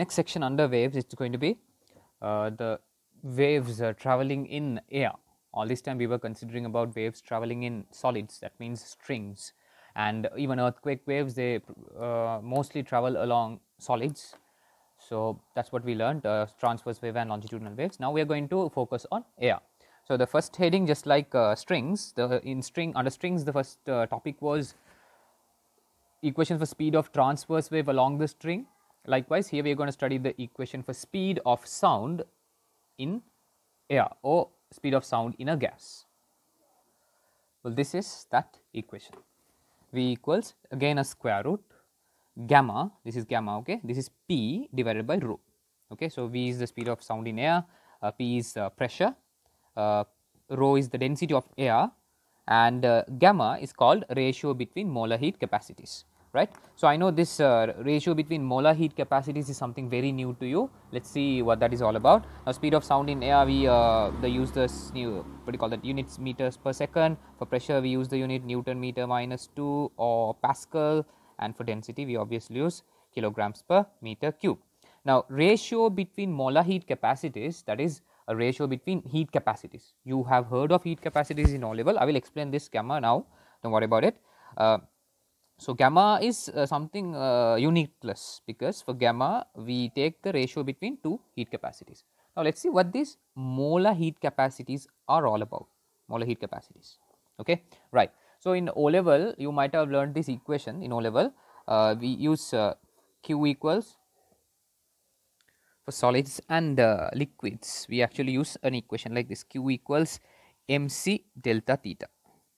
next section under waves, it's going to be the waves traveling in air. All this time we were considering about waves traveling in solids, that means strings, and even earthquake waves, they mostly travel along solids. So that's what we learned, transverse wave and longitudinal waves. Now we are going to focus on air. So the first heading, just like strings, under strings the first topic was equation for speed of transverse wave along the string. Likewise, here we are going to study the equation for speed of sound in air or speed of sound in a gas. Well, this is that equation. V equals again a square root gamma, this is gamma, okay, this is P divided by rho, okay. So, V is the speed of sound in air, P is pressure, rho is the density of air, and gamma is called ratio between molar heat capacities, right. So, I know this ratio between molar heat capacities is something very new to you. Let us see what that is all about. Now, speed of sound in air, we use this new, what do you call that, units meters per second. For pressure, we use the unit Newton meter minus 2 or Pascal, and for density we obviously use kilograms per meter cube. Now, ratio between molar heat capacities, that is a ratio between heat capacities. You have heard of heat capacities in O level. I will explain this gamma now, don't worry about it. So, gamma is something uniqueness, because for gamma we take the ratio between two heat capacities. Now, let us see what these molar heat capacities are all about, molar heat capacities, okay, right. So, in O level you might have learned this equation in O level. We use Q equals, for solids and liquids we actually use an equation like this, Q equals mc delta theta.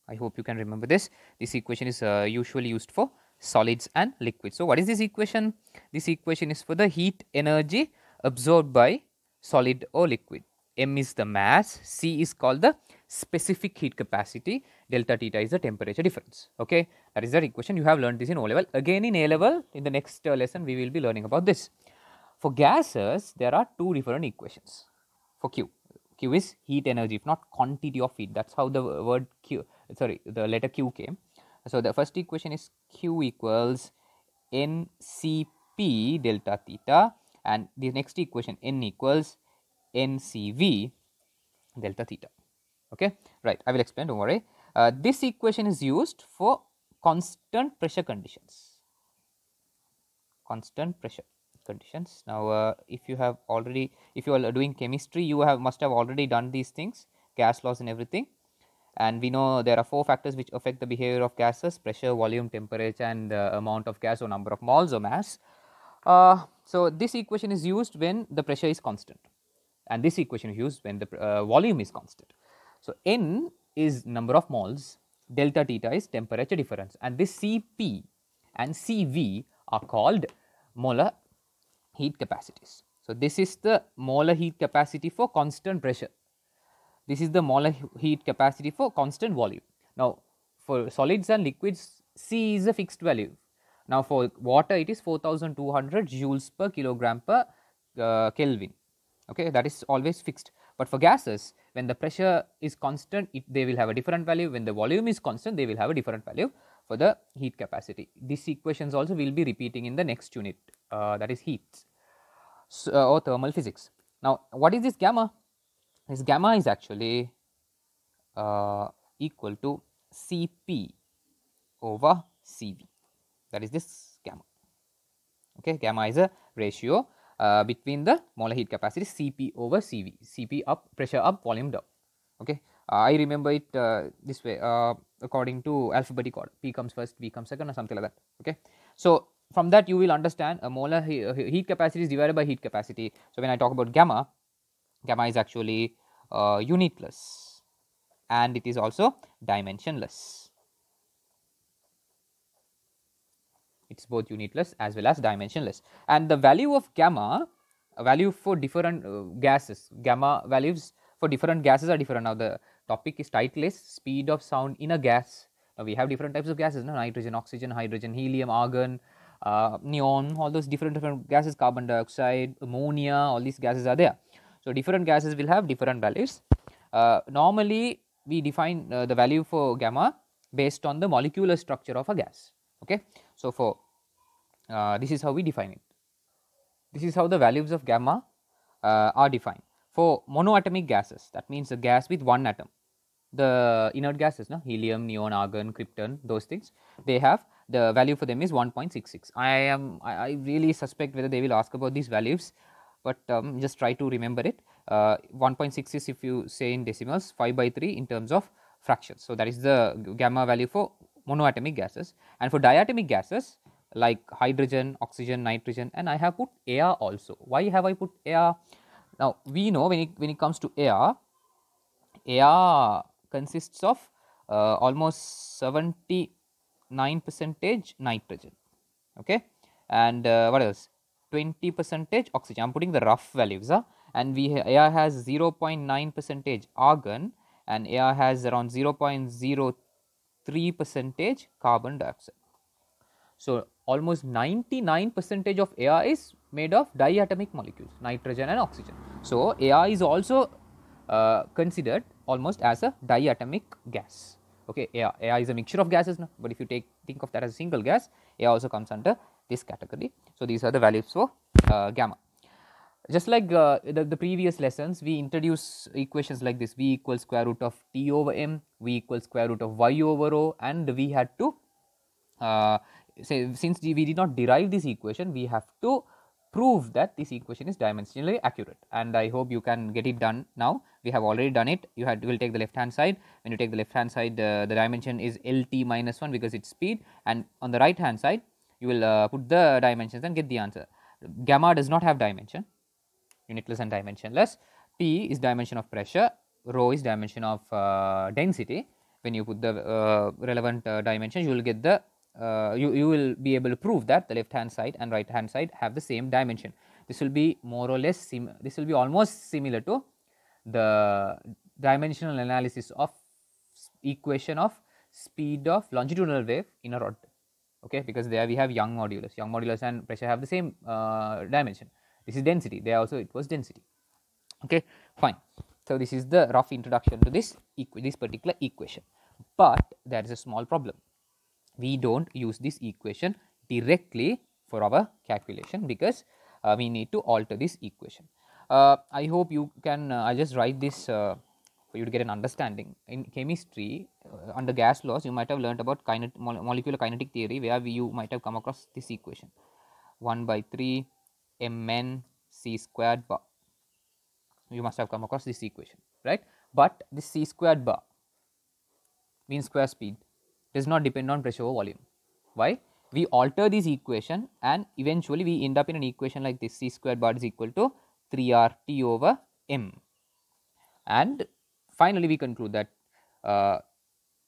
I hope you can remember this. This equation is usually used for solids and liquids. So, what is this equation? This equation is for the heat energy absorbed by solid or liquid. M is the mass, C is called the specific heat capacity, delta theta is the temperature difference, okay. That is the equation. You have learned this in O level. Again in A level, in the next lesson we will be learning about this. For gases, there are two different equations for Q. Q is heat energy, if not quantity of heat. That is how the word Q, sorry, the letter Q came. So, the first equation is Q equals NCP delta theta, and the next equation N equals NCV delta theta, okay, right. I will explain, don't worry. This equation is used for constant pressure conditions, constant pressure conditions. Now, if you have already, if you are doing chemistry, you must have already done these things, gas laws and everything, and we know there are 4 factors which affect the behavior of gases: pressure, volume, temperature, and amount of gas or number of moles or mass. So, this equation is used when the pressure is constant, and this equation is used when the volume is constant. So, N is number of moles, delta theta is temperature difference, and this Cp and Cv are called molar heat capacities. So, this is the molar heat capacity for constant pressure, this is the molar heat capacity for constant volume. Now, for solids and liquids, C is a fixed value. Now, for water it is 4200 joules per kilogram per Kelvin, okay, that is always fixed. But for gases, when the pressure is constant, they will have a different value. When the volume is constant, they will have a different value for the heat capacity. These equations also we will be repeating in the next unit, that is heat or thermal physics. Now, what is this gamma? This gamma is actually equal to Cp over Cv, that is this gamma, okay. Gamma is a ratio between the molar heat capacity Cp over Cv, Cp up, pressure up, volume down, okay. I remember it this way, according to alphabetic order, P comes first, V comes second, or something like that, okay. So, from that you will understand a molar heat capacity is divided by heat capacity. So, when I talk about gamma, gamma is actually unitless, and it is also dimensionless. It is both unitless as well as dimensionless, and the value of gamma, a value for different gases, gamma values for different gases are different. Now, the topic is title is speed of sound in a gas. Now, we have different types of gases, no? Nitrogen, oxygen, hydrogen, helium, argon, neon, all those different gases, carbon dioxide, ammonia, all these gases are there. So, different gases will have different values. Normally, we define the value for gamma based on the molecular structure of a gas, okay. So, for this is how we define it. this is how the values of gamma are defined. For monoatomic gases, that means a gas with one atom, the inert gases, no? Helium, neon, argon, krypton, those things, they have the value for them is 1.66. I really suspect whether they will ask about these values, but just try to remember it. 1.6 is, if you say in decimals, 5/3 in terms of fractions. So, that is the gamma value for monoatomic gases. And for diatomic gases like hydrogen, oxygen, nitrogen, and I have put air also. Why have I put air? Now, we know when it comes to air consists of almost 79 percentage nitrogen, okay, and what else, 20 percentage oxygen. I am putting the rough values, and air has 0.9 percentage argon, and air has around 0.03 percentage carbon dioxide. So, almost 99 percentage of air is made of diatomic molecules, nitrogen and oxygen. So, air is also considered almost as a diatomic gas. Okay, air is a mixture of gases now, but if you think of that as a single gas, air also comes under this category. So, these are the values for gamma. Just like the previous lessons, we introduce equations like this: V equals square root of T over M, V equals square root of Y over O, and we had to say, since we did not derive this equation, we have to prove that this equation is dimensionally accurate, and I hope you can get it done now. We have already done it. You will take the left hand side. When you take the left hand side, the dimension is LT minus 1 because it's speed, and on the right hand side you will put the dimensions and get the answer. Gamma does not have dimension, unitless and dimensionless. P is dimension of pressure, rho is dimension of density. When you put the relevant dimensions, you will get the you will be able to prove that the left hand side and right hand side have the same dimension. This will be more or less this will be almost similar to the dimensional analysis of equation of speed of longitudinal wave in a rod, okay, because there we have Young modulus and pressure have the same dimension. This is density, there also it was density, okay, fine. So, this is the rough introduction to this particular equation, but there is a small problem. We do not use this equation directly for our calculation because we need to alter this equation. I hope you can, I just write this for you to get an understanding. In chemistry, under gas laws, you might have learnt about molecular kinetic theory, where you might have come across this equation: 1/3 mn c squared bar. You must have come across this equation, right? But this c squared bar, mean square speed, does not depend on pressure over volume. Why? We alter this equation and eventually we end up in an equation like this: c squared bar is equal to 3RT over m. And finally, we conclude that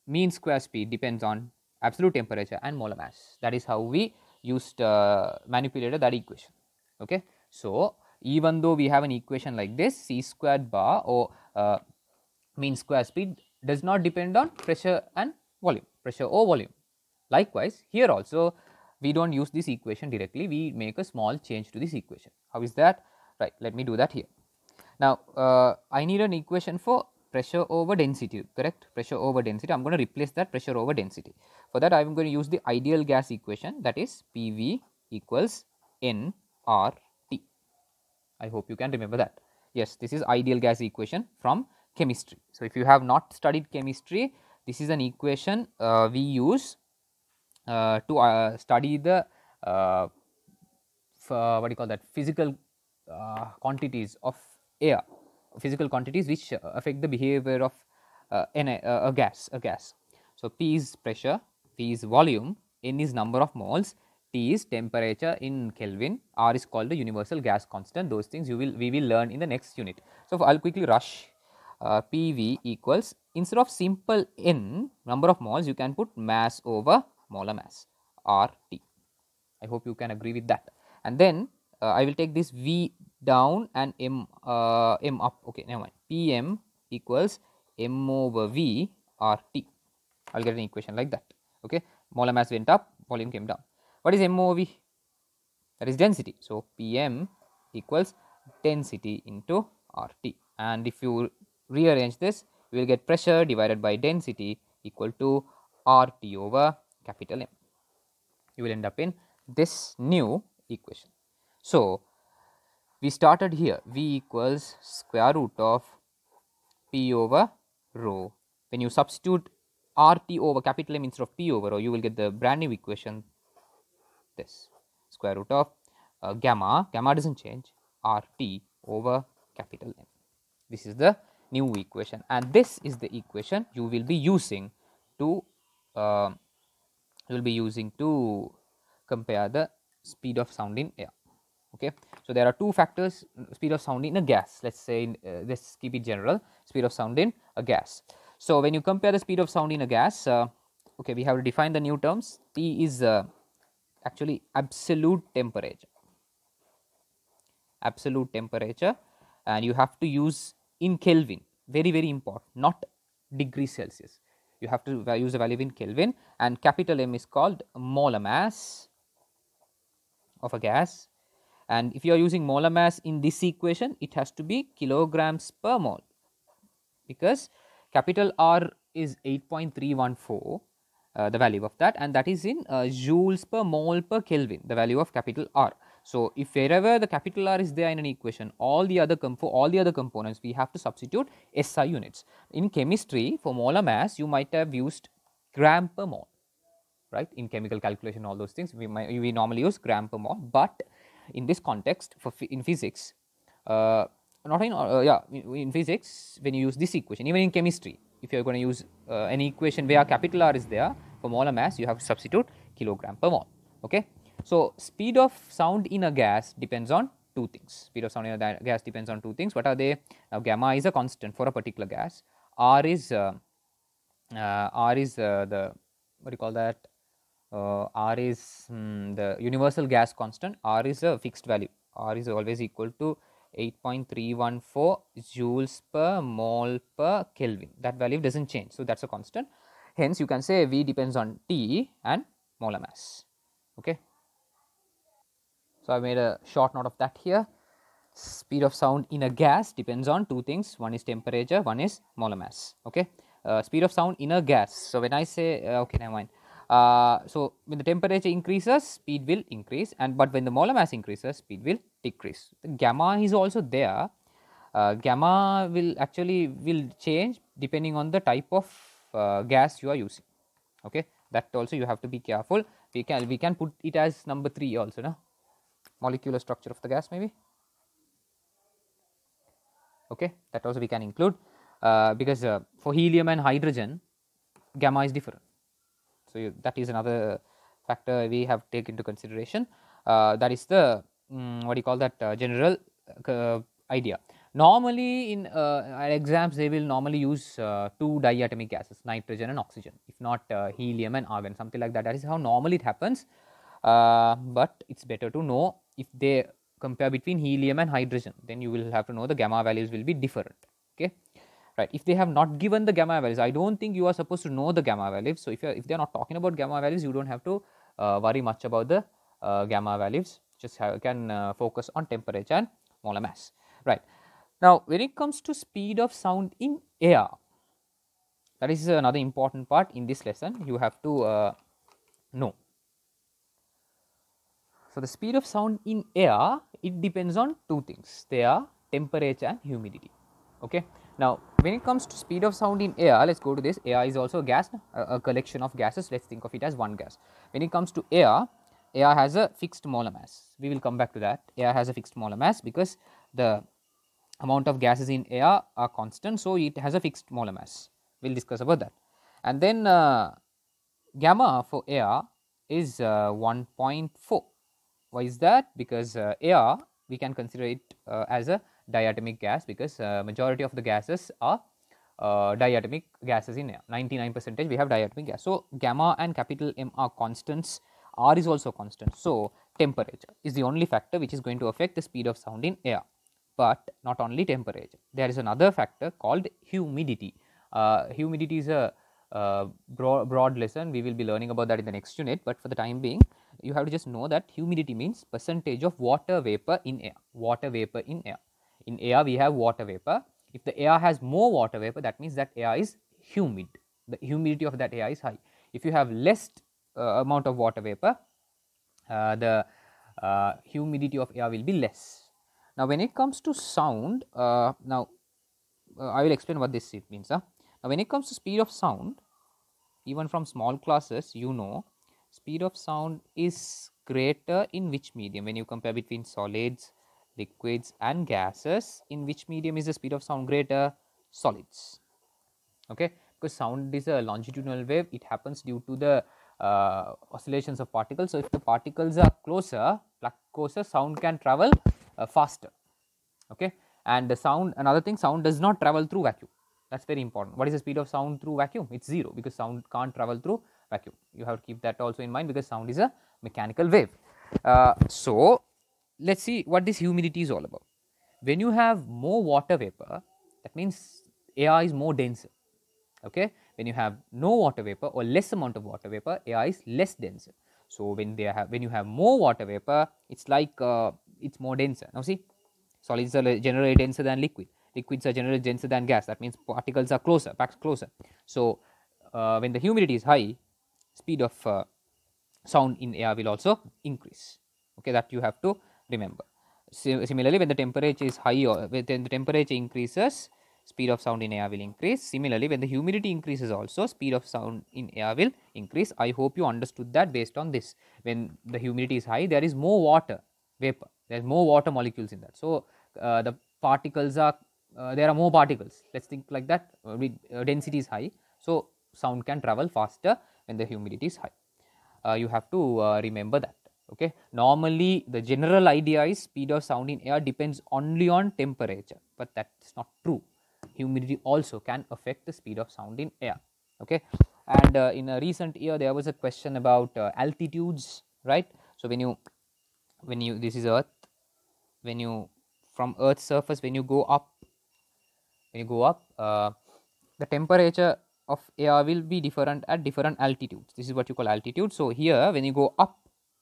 mean square speed depends on absolute temperature and molar mass. That is how we used manipulated that equation. Okay. So, even though we have an equation like this, c squared bar or mean square speed does not depend on pressure and volume, pressure or volume. Likewise, here also we do not use this equation directly, we make a small change to this equation. How is that? Right, let me do that here. Now, I need an equation for pressure over density, correct? Pressure over density, I am going to replace that pressure over density. For that, I am going to use the ideal gas equation, that is PV equals nRT. I hope you can remember that. Yes, this is ideal gas equation from chemistry. So, if you have not studied chemistry, this is an equation we use to study the what do you call that, physical quantities of air, physical quantities which affect the behavior of a gas. So, P is pressure, V is volume, N is number of moles, T is temperature in Kelvin, R is called the universal gas constant. Those things we will learn in the next unit. So, I will quickly rush. PV equals, instead of simple N number of moles, you can put mass over molar mass, RT. I hope you can agree with that. And then I will take this V down and M up. Okay, never mind. PM equals M over V RT. I will get an equation like that. Okay, molar mass went up, volume came down. What is M over V? That is density. So, PM equals density into RT. And if you rearrange this, we will get pressure divided by density equal to RT over capital M. You will end up in this new equation. So, we started here, V equals square root of P over rho. When you substitute RT over capital M instead of P over rho, you will get the brand new equation, this square root of gamma does not change, RT over capital M. This is the new equation, and this is the equation you will be using to compare the speed of sound in air. Okay, so there are two factors: speed of sound in a gas. Let's say let's keep it general. Speed of sound in a gas. So when you compare the speed of sound in a gas, okay, we have to define the new terms. T is actually absolute temperature. Absolute temperature, and you have to use in Kelvin. Very important, not degrees Celsius. You have to use a value in Kelvin, and capital M is called molar mass of a gas. And if you are using molar mass in this equation, it has to be kilograms per mole, because capital R is 8.314, the value of that, and that is in joules per mole per Kelvin, the value of capital R. So if wherever the capital R is there in an equation, all the other components we have to substitute SI units. In chemistry, for molar mass, you might have used gram per mole, right? In chemical calculation, all those things we normally use gram per mole, but in this context, in physics, not in physics, when you use this equation, even in chemistry, if you are going to use an equation where capital R is there for molar mass, you have to substitute kilogram per mole. Okay, so speed of sound in a gas depends on two things. Speed of sound in a gas depends on two things. What are they? Now gamma is a constant for a particular gas. R is the what do you call that? R is the universal gas constant. R is a fixed value. R is always equal to 8.314 joules per mole per Kelvin. That value does not change. So, that is a constant. Hence, you can say V depends on T and molar mass. Okay. So, I made a short note of that here. Speed of sound in a gas depends on two things. One is temperature, one is molar mass. Okay. Speed of sound in a gas. So, when I say, okay, never mind. So, when the temperature increases, speed will increase, but when the molar mass increases, speed will decrease. The gamma is also there. Gamma will change depending on the type of gas you are using. Okay, that also you have to be careful. We can put it as number 3 also, no? Molecular structure of the gas maybe. Okay, that also we can include because for helium and hydrogen, gamma is different. So, that is another factor we have to take into consideration. That is the what do you call that general idea. Normally in exams they will normally use 2 diatomic gases, nitrogen and oxygen, if not helium and argon, something like that. That is how normally it happens, but it is better to know if they compare between helium and hydrogen, then you will have to know the gamma values will be different. Okay. Right. If they have not given the gamma values, I do not think you are supposed to know the gamma values. So, if they are not talking about gamma values, you do not have to worry much about the gamma values, just can focus on temperature and molar mass. Right. Now, when it comes to speed of sound in air, that is another important part in this lesson you have to know. So, the speed of sound in air, it depends on two things. They are temperature and humidity. Okay. Now, when it comes to speed of sound in air, let us go to this. Air is also a gas, a collection of gases. Let us think of it as one gas. When it comes to air, air has a fixed molar mass. We will come back to that. Air has a fixed molar mass because the amount of gases in air are constant. So, it has a fixed molar mass. We will discuss about that. And then gamma for air is 1.4. Why is that? Because air, we can consider it as a diatomic gas, because majority of the gases are diatomic gases in air. 99% we have diatomic gas. So, gamma and capital M are constants, R is also constant. So, temperature is the only factor which is going to affect the speed of sound in air, but not only temperature. There is another factor called humidity. Humidity is a broad lesson. We will be learning about that in the next unit, but for the time being, you have to just know that humidity means percentage of water vapor in air. Water vapor in air. In air, we have water vapor. If the air has more water vapor, that means that air is humid. The humidity of that air is high. If you have less amount of water vapor, the humidity of air will be less. Now, when it comes to sound, I will explain what this means. Now, when it comes to speed of sound, even from small classes, speed of sound is greater in which medium? When you compare between solids, liquids and gases, in which medium is the speed of sound greater? Solids. Okay, because sound is a longitudinal wave, it happens due to the oscillations of particles. So, if the particles are closer, sound can travel faster. Okay, and the sound, another thing, sound does not travel through vacuum. That is very important. What is the speed of sound through vacuum? It is 0, because sound can't travel through vacuum. You have to keep that also in mind, because sound is a mechanical wave. So, let us see what this humidity is all about. When you have more water vapor, that means air is more denser. Okay, when you have no water vapor or less amount of water vapor, air is less denser. So, when you have more water vapor, it's like it's more denser. Now, see, solids are generally denser than liquids are generally denser than gas. That means particles are packed closer. So, when the humidity is high, speed of sound in air will also increase. Okay, that you have to remember. Similarly, when the temperature is high, or when the temperature increases, speed of sound in air will increase. Similarly, when the humidity increases also, speed of sound in air will increase. I hope you understood that based on this. When the humidity is high, there is more water vapor, there is more water molecules in that. So, the particles are, there are more particles, let us think like that, density is high. So, sound can travel faster when the humidity is high. You have to remember that. Okay, normally the general idea is speed of sound in air depends only on temperature, but that is not true. Humidity also can affect the speed of sound in air. Okay, and in a recent year there was a question about altitudes, right? So, when you this is earth, when you from earth's surface, when you go up, the temperature of air will be different at different altitudes. This is what you call altitude. So, here when you go up,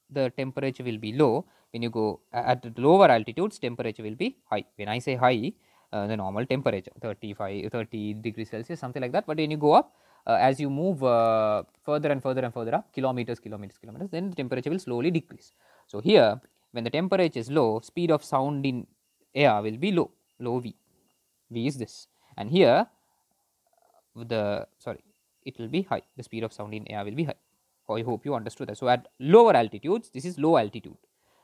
the temperature will be low. When you go at the lower altitudes, temperature will be high. When I say high, the normal temperature 30 degrees Celsius, something like that. But when you go up, as you move further and further and further up, kilometers, then the temperature will slowly decrease. So, here when the temperature is low, speed of sound in air will be low V. V is this, and here it will be high. The speed of sound in air will be high. I hope you understood that. So, at lower altitudes, this is low altitude.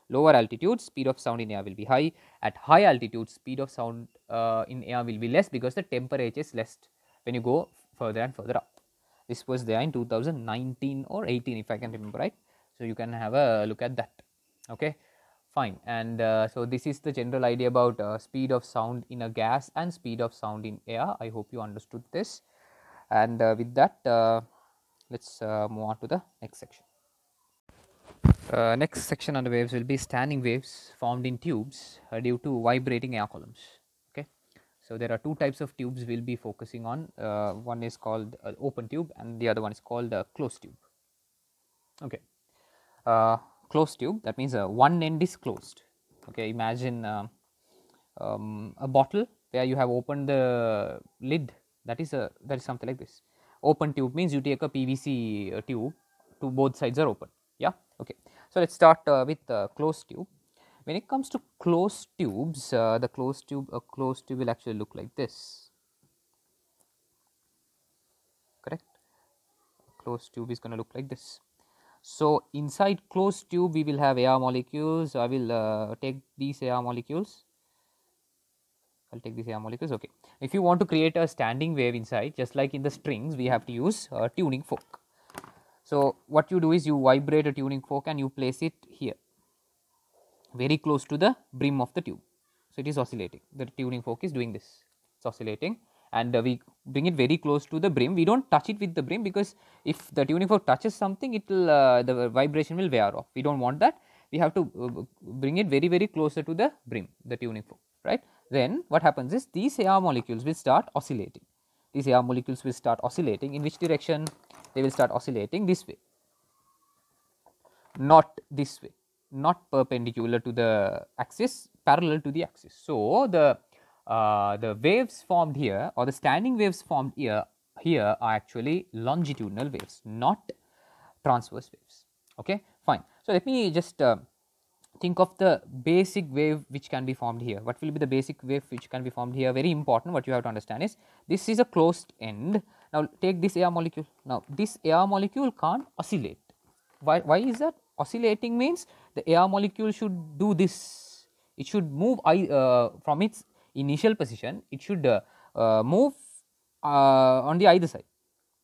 Lower altitudes, speed of sound in air will be high. At high altitude, speed of sound in air will be less, because the temperature is less when you go further and further up. This was there in 2019 or 18, if I can remember right. So, you can have a look at that. Okay, fine. And so, this is the general idea about speed of sound in a gas and speed of sound in air. I hope you understood this. And with that, let us move on to the next section. Next section on the waves will be standing waves formed in tubes due to vibrating air columns. Okay, so there are two types of tubes we will be focusing on. One is called open tube, and the other one is called closed tube. Okay, closed tube, that means one end is closed. Okay, imagine a bottle where you have opened the lid. That is something like this. Open tube means you take a PVC tube, to both sides are open. Yeah. Okay. So, let us start with closed tube. When it comes to closed tubes, a closed tube will actually look like this. Correct. Closed tube is going to look like this. So, inside closed tube we will have air molecules. I will take these air molecules. I will take these air molecules. Okay. If you want to create a standing wave inside, just like in the strings, we have to use a tuning fork. So, what you do is you vibrate a tuning fork and you place it here, very close to the brim of the tube. So, it is oscillating. The tuning fork is doing this, it is oscillating, and we bring it very close to the brim. We do not touch it with the brim, because if the tuning fork touches something, it will the vibration will wear off. We do not want that. We have to bring it very closer to the brim, the tuning fork, right. Then what happens is these air molecules will start oscillating. These air molecules will start oscillating. In which direction? They will start oscillating this way, not this way, not perpendicular to the axis, parallel to the axis. So, the waves formed here, or the standing waves formed here are actually longitudinal waves, not transverse waves. Okay, fine. So, let me just think of the basic wave which can be formed here. What will be the basic wave which can be formed here? Very important, what you have to understand is this is a closed end. Now take this air molecule. Now this air molecule can't oscillate. Why is that? Oscillating means the air molecule should do this. It should move from its initial position. It should move on the either side,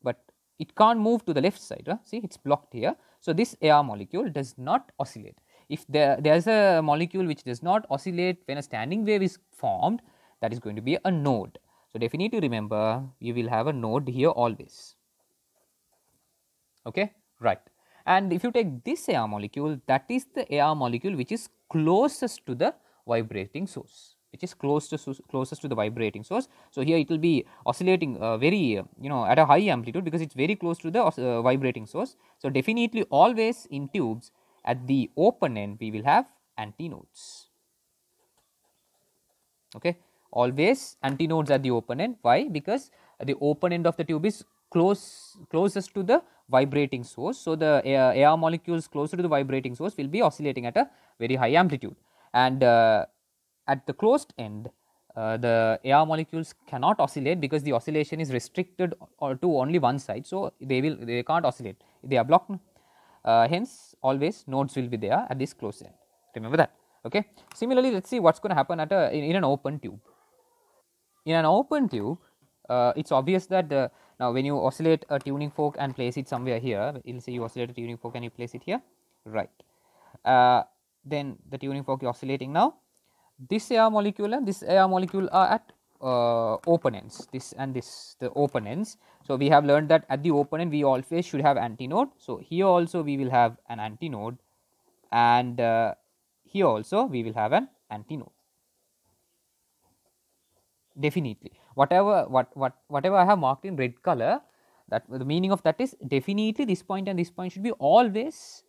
but it can't move to the left side. See, it's blocked here. So this air molecule does not oscillate. If there is a molecule which does not oscillate when a standing wave is formed, that is going to be a node. So definitely remember, you will have a node here always. Okay, right. And if you take this air molecule, that is the air molecule which is closest to the vibrating source, which is closest to the vibrating source. So here it will be oscillating very at a high amplitude, because it is very close to the vibrating source. So definitely always in tubes at the open end we will have antinodes. Okay, always antinodes at the open end. Why? Because the open end of the tube is closest to the vibrating source. So the air molecules closer to the vibrating source will be oscillating at a very high amplitude, and at the closed end the air molecules cannot oscillate, because the oscillation is restricted to only one side. So they can't oscillate, they are blocked. Hence always nodes will be there at this closed end, remember that. Okay. Similarly, let us see what is going to happen at in an open tube. In an open tube, it is obvious that now when you oscillate a tuning fork and place it somewhere here, you will say you oscillate a tuning fork and you place it here, right. Then the tuning fork is oscillating now. This air molecule and this air molecule are at open ends, this and this, the open ends. So we have learned that at the open end we always should have antinode. So here also we will have an antinode, and here also we will have an antinode. Definitely, whatever I have marked in red color, that the meaning of that is definitely this point and this point should be always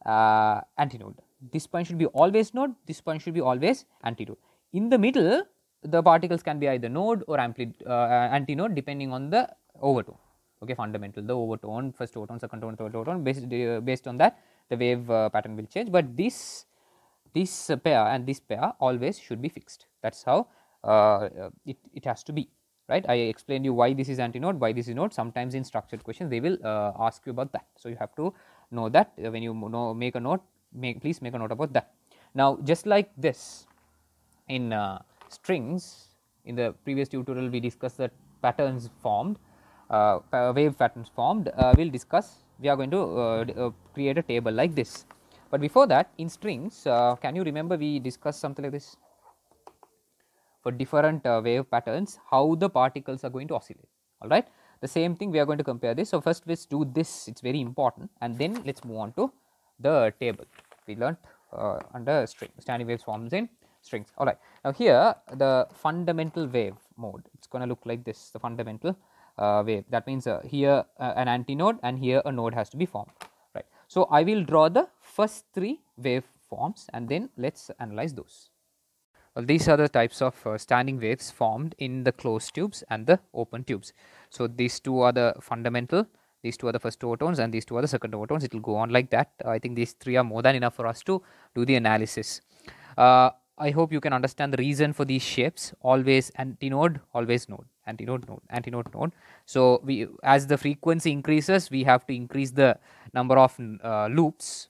antinode. This point should be always node, this point should be always antinode. In the middle, the particles can be either node or antinode depending on the overtone. Okay, fundamental, the overtone, first overtone, second tone, third overtone, based on that the wave pattern will change, but this pair and this pair always should be fixed. That is how it has to be, right. I explained you why this is antinode, why this is node. Sometimes in structured questions they will ask you about that. So you have to know that when you make a note, please make a note about that. Now just like this in strings, in the previous tutorial we discussed that patterns formed, wave patterns formed. We are going to create a table like this. But before that, in strings, can you remember we discussed something like this? For different wave patterns, how the particles are going to oscillate, alright. The same thing we are going to compare this. So first let us do this, it is very important, and then let us move on to the table we learnt under standing waves forms in strings. Alright, now here the fundamental wave mode, it is going to look like this, the fundamental wave. That means here an antinode and here a node has to be formed, right. So I will draw the first three wave forms and then let us analyze those. Well, these are the types of standing waves formed in the closed tubes and the open tubes. So these two are the fundamental, these two are the first overtones, and these two are the second overtones. It will go on like that. I think these three are more than enough for us to do the analysis. I hope you can understand the reason for these shapes: always antinode, always node, antinode, node, antinode, node. So as the frequency increases, we have to increase the number of loops.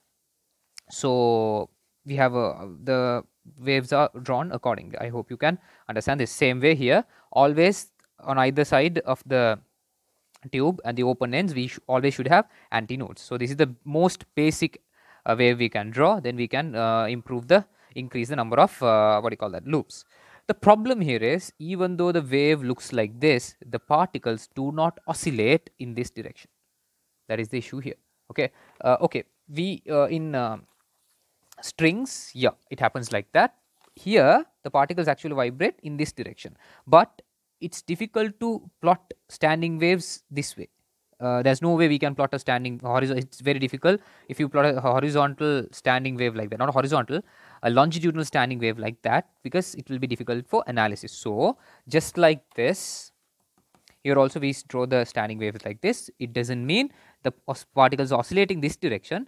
So we have the waves are drawn accordingly. I hope you can understand this. Same way here, always on either side of the tube and the open ends we always should have antinodes. So this is the most basic wave we can draw. Then we can increase the number of loops. The problem here is, even though the wave looks like this, the particles do not oscillate in this direction. That is the issue here. Okay, we in strings, yeah, it happens like that. Here the particles actually vibrate in this direction, but it is difficult to plot standing waves this way. There is no way we can plot a standing horizontal. It is very difficult if you plot a horizontal standing wave like that, not a horizontal, a longitudinal standing wave like that, because it will be difficult for analysis. So just like this, here also we draw the standing wave like this. It does not mean the particles oscillating this direction.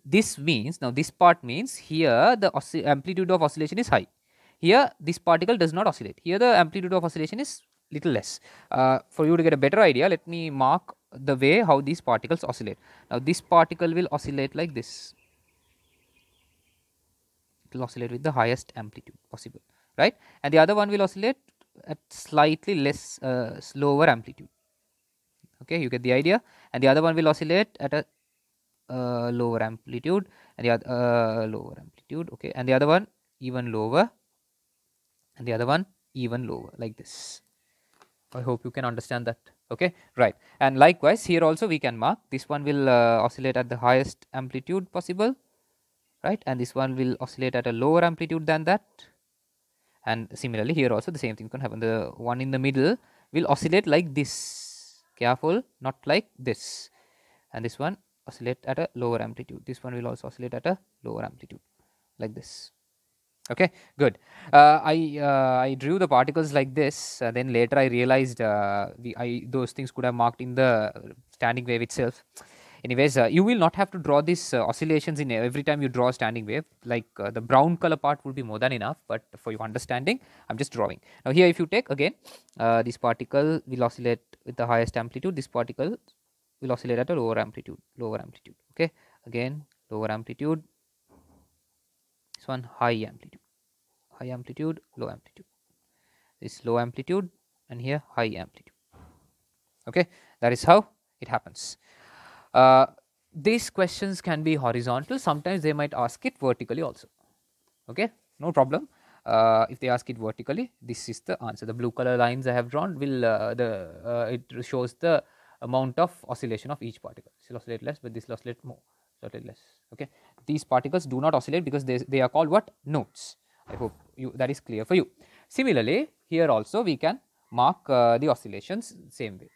this means, now this part means here the amplitude of oscillation is high. Here this particle does not oscillate. Here the amplitude of oscillation is little less. For you to get a better idea, let me mark the way how these particles oscillate. Now this particle will oscillate like this. It will oscillate with the highest amplitude possible, right? And the other one will oscillate at slightly less slower amplitude. Okay, you get the idea. And the other one will oscillate at a lower amplitude, and the other lower amplitude. Okay, and the other one even lower, and the other one even lower, like this. I hope you can understand that. Okay, right. And likewise here also we can mark this one will oscillate at the highest amplitude possible, right? And this one will oscillate at a lower amplitude than that. And similarly here also the same thing can happen. The one in the middle will oscillate like this. Careful, not like this. And this one oscillate at a lower amplitude. This one will also oscillate at a lower amplitude, like this. Okay, good. I drew the particles like this. Then later I realized those things could have marked in the standing wave itself. Anyways, you will not have to draw these oscillations in every time you draw a standing wave. Like the brown color part would be more than enough, but for your understanding, I'm just drawing. Now here, if you take again, this particle will oscillate with the highest amplitude. This particle will oscillate at a lower amplitude. Okay, again lower amplitude. This one high amplitude, low amplitude. This low amplitude, and here high amplitude. Okay, that is how it happens. These questions can be horizontal. Sometimes they might ask it vertically also. Okay, no problem. If they ask it vertically, this is the answer. The blue color lines I have drawn will it shows the amount of oscillation of each particle. This will oscillate less, but this will oscillate more. Oscillate less. Okay, these particles do not oscillate because they are called what? Nodes. I hope that is clear for you. Similarly, here also we can mark the oscillations same way.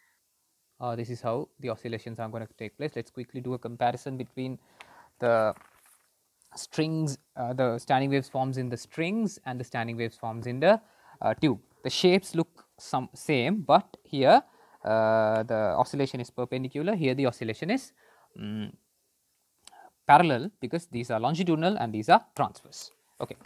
This is how the oscillations are going to take place. Let's quickly do a comparison between the strings, the standing waves forms in the strings and the standing waves forms in the tube. The shapes look same, but here the oscillation is perpendicular. Here the oscillation is parallel because these are longitudinal and these are transverse. Okay,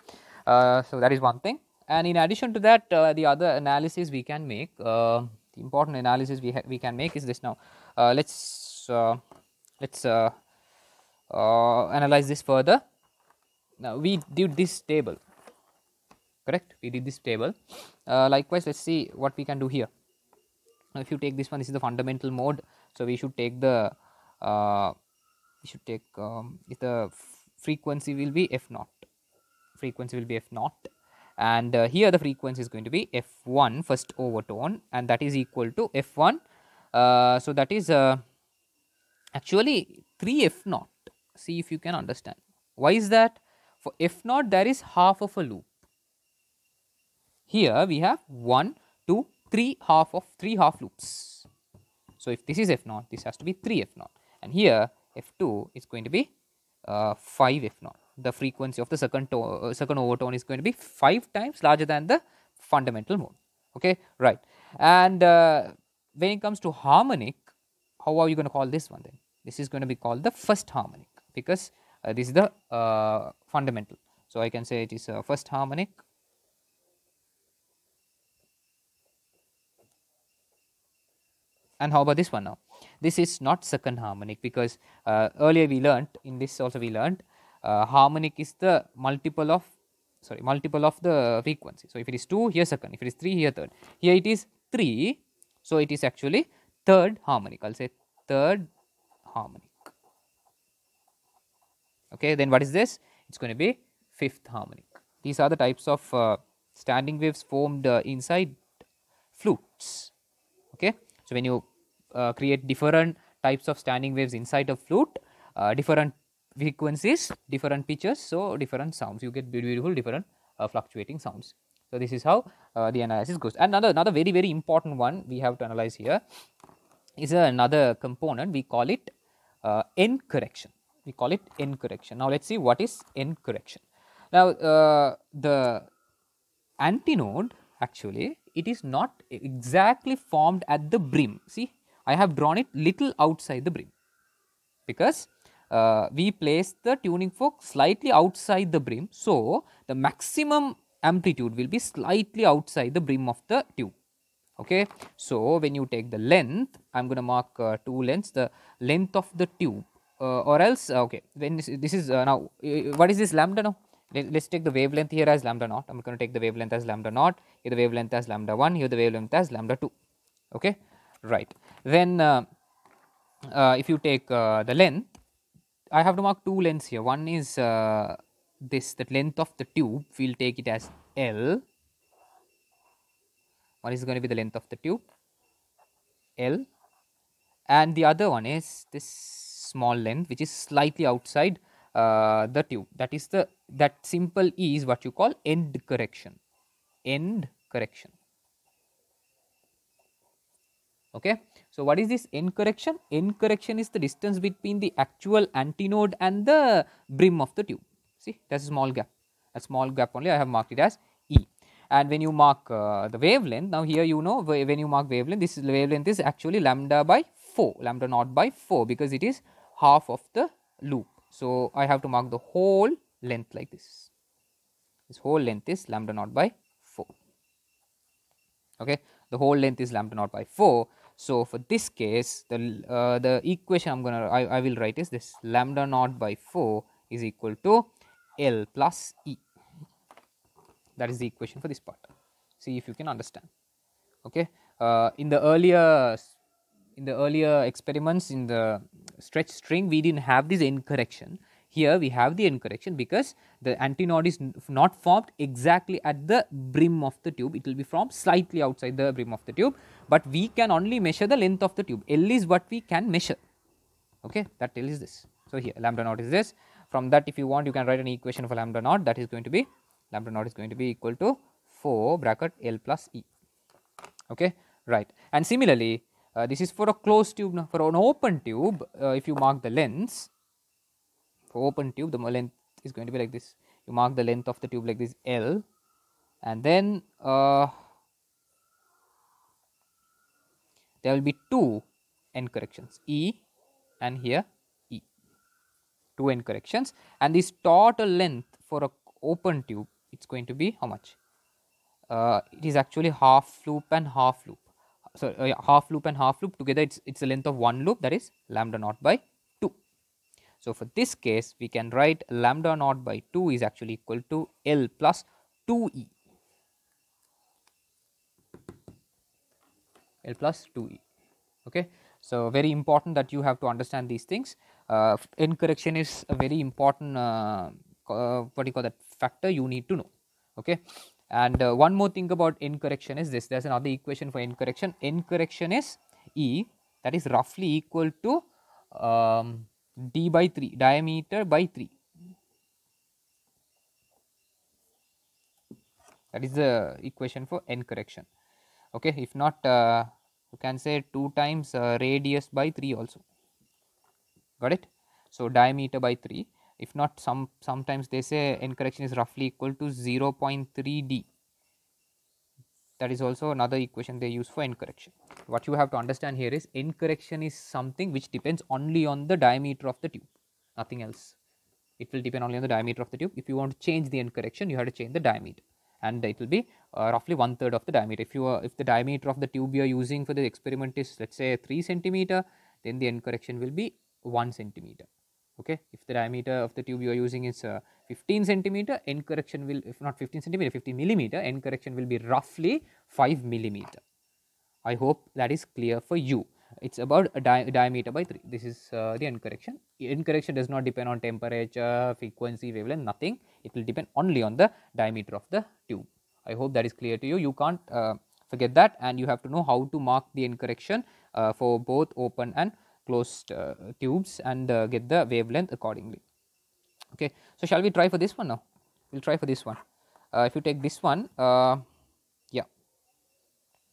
so that is one thing. And in addition to that, the other analysis we can make. The important analysis we can make is this. Now let's analyze this further. Now we did this table, correct? We did this table. Likewise, let's see what we can do here. Now if you take this one, this is the fundamental mode. So we should take the if the frequency will be f0. Frequency will be f0. And here the frequency is going to be f1 first overtone, and that is equal to f1. So that is actually 3f0. See if you can understand. Why is that? For f0 there is half of a loop. Here we have 1, 2, 3 half loops. So if this is f0, this has to be 3f0, and here f2 is going to be 5f0. The frequency of the second overtone is going to be 5 times larger than the fundamental mode. Okay, right. And when it comes to harmonic, how are you going to call this one then? This is going to be called the first harmonic because this is the fundamental. So I can say it is first harmonic. And how about this one now? This is not second harmonic because earlier we learnt, in this also we learnt, harmonic is the multiple of the frequency. So if it is 2, here second. If it is 3, here third. Here it is 3, so it is actually third harmonic. I'll say third harmonic. Okay, then what is this? It's going to be fifth harmonic. These are the types of standing waves formed inside flutes. Okay, so when you create different types of standing waves inside a flute, different frequencies, different pitches, so different sounds, you get beautiful different fluctuating sounds. So this is how the analysis goes. And another very important one we have to analyze here is another component. We call it N correction. We call it N correction. Now let's see what is N correction. Now the antinode, actually it is not exactly formed at the brim. See, I have drawn it little outside the brim because we place the tuning fork slightly outside the brim. So, the maximum amplitude will be slightly outside the brim of the tube. Okay. So, when you take the length, I am going to mark two lengths, the length of the tube or else okay, when this is now what is this lambda now? Let's take the wavelength here as lambda naught. I'm going to take the wavelength as lambda naught, here the wavelength as lambda 1, here the wavelength as lambda 2. Okay, right. Then if you take the length, I have to mark two lengths here. One is this, that length of the tube, we will take it as L. One is going to be the length of the tube, L, and the other one is this small length which is slightly outside the tube. That is that simple E is what you call end correction. End correction. Okay. So, what is this end correction? End correction is the distance between the actual antinode and the brim of the tube. See, that is a small gap. A small gap only, I have marked it as E. And when you mark the wavelength, now here you know when you mark wavelength, this wavelength is actually lambda by 4, lambda naught by 4, because it is half of the loop. So, I have to mark the whole length like this. This whole length is lambda naught by 4. Okay, the whole length is lambda naught by 4. So, for this case, the equation I will write is this: lambda naught by 4 is equal to L plus E. That is the equation for this part. See if you can understand. Okay, in the earlier experiments in the stretch string, we didn't have this end correction. Here we have the end correction because the antinode is not formed exactly at the brim of the tube. It will be formed slightly outside the brim of the tube, but we can only measure the length of the tube. L is what we can measure. Okay, that L is this. So, here lambda naught is this. From that, if you want, you can write an equation for lambda naught. That is going to be, lambda naught is going to be equal to 4 bracket L plus E. Okay, right. And similarly, this is for a closed tube now. For an open tube, if you mark the lengths, for open tube, the length is going to be like this. You mark the length of the tube like this, L, and then there will be two end corrections, E and here E, two end corrections, and this total length for a open tube, it is going to be how much? It is actually half loop and half loop. So, half loop and half loop together, it's the length of one loop, that is lambda naught by 2. So, for this case, we can write lambda naught by 2 is actually equal to L plus 2E. L plus 2E. Okay. So, very important that you have to understand these things. End correction is a very important what you call that factor you need to know. Okay. And one more thing about end correction is this: there is another equation for end correction. End correction is E, that is roughly equal to d by 3, diameter by 3. That is the equation for end correction. Okay. If not, you can say 2 times radius by 3 also. Got it? So, diameter by 3. If not, sometimes they say end correction is roughly equal to 0.3 d. That is also another equation they use for end correction. What you have to understand here is end correction is something which depends only on the diameter of the tube, nothing else. It will depend only on the diameter of the tube. If you want to change the end correction, you have to change the diameter, and it will be roughly 1/3 of the diameter. If the diameter of the tube you are using for the experiment is, let's say, 3 centimeter, then the end correction will be 1 centimeter. Okay. If the diameter of the tube you are using is 15 centimeter, end correction will, if not 15 centimeter, 15 millimeter, end correction will be roughly 5 millimeter. I hope that is clear for you. It is about a diameter by 3. This is the end correction. End correction does not depend on temperature, frequency, wavelength, nothing. It will depend only on the diameter of the tube. I hope that is clear to you. You can't forget that, and you have to know how to mark the end correction for both open and closed tubes, and get the wavelength accordingly. Okay. So, shall we try for this one now? We will try for this one. If you take this one, yeah,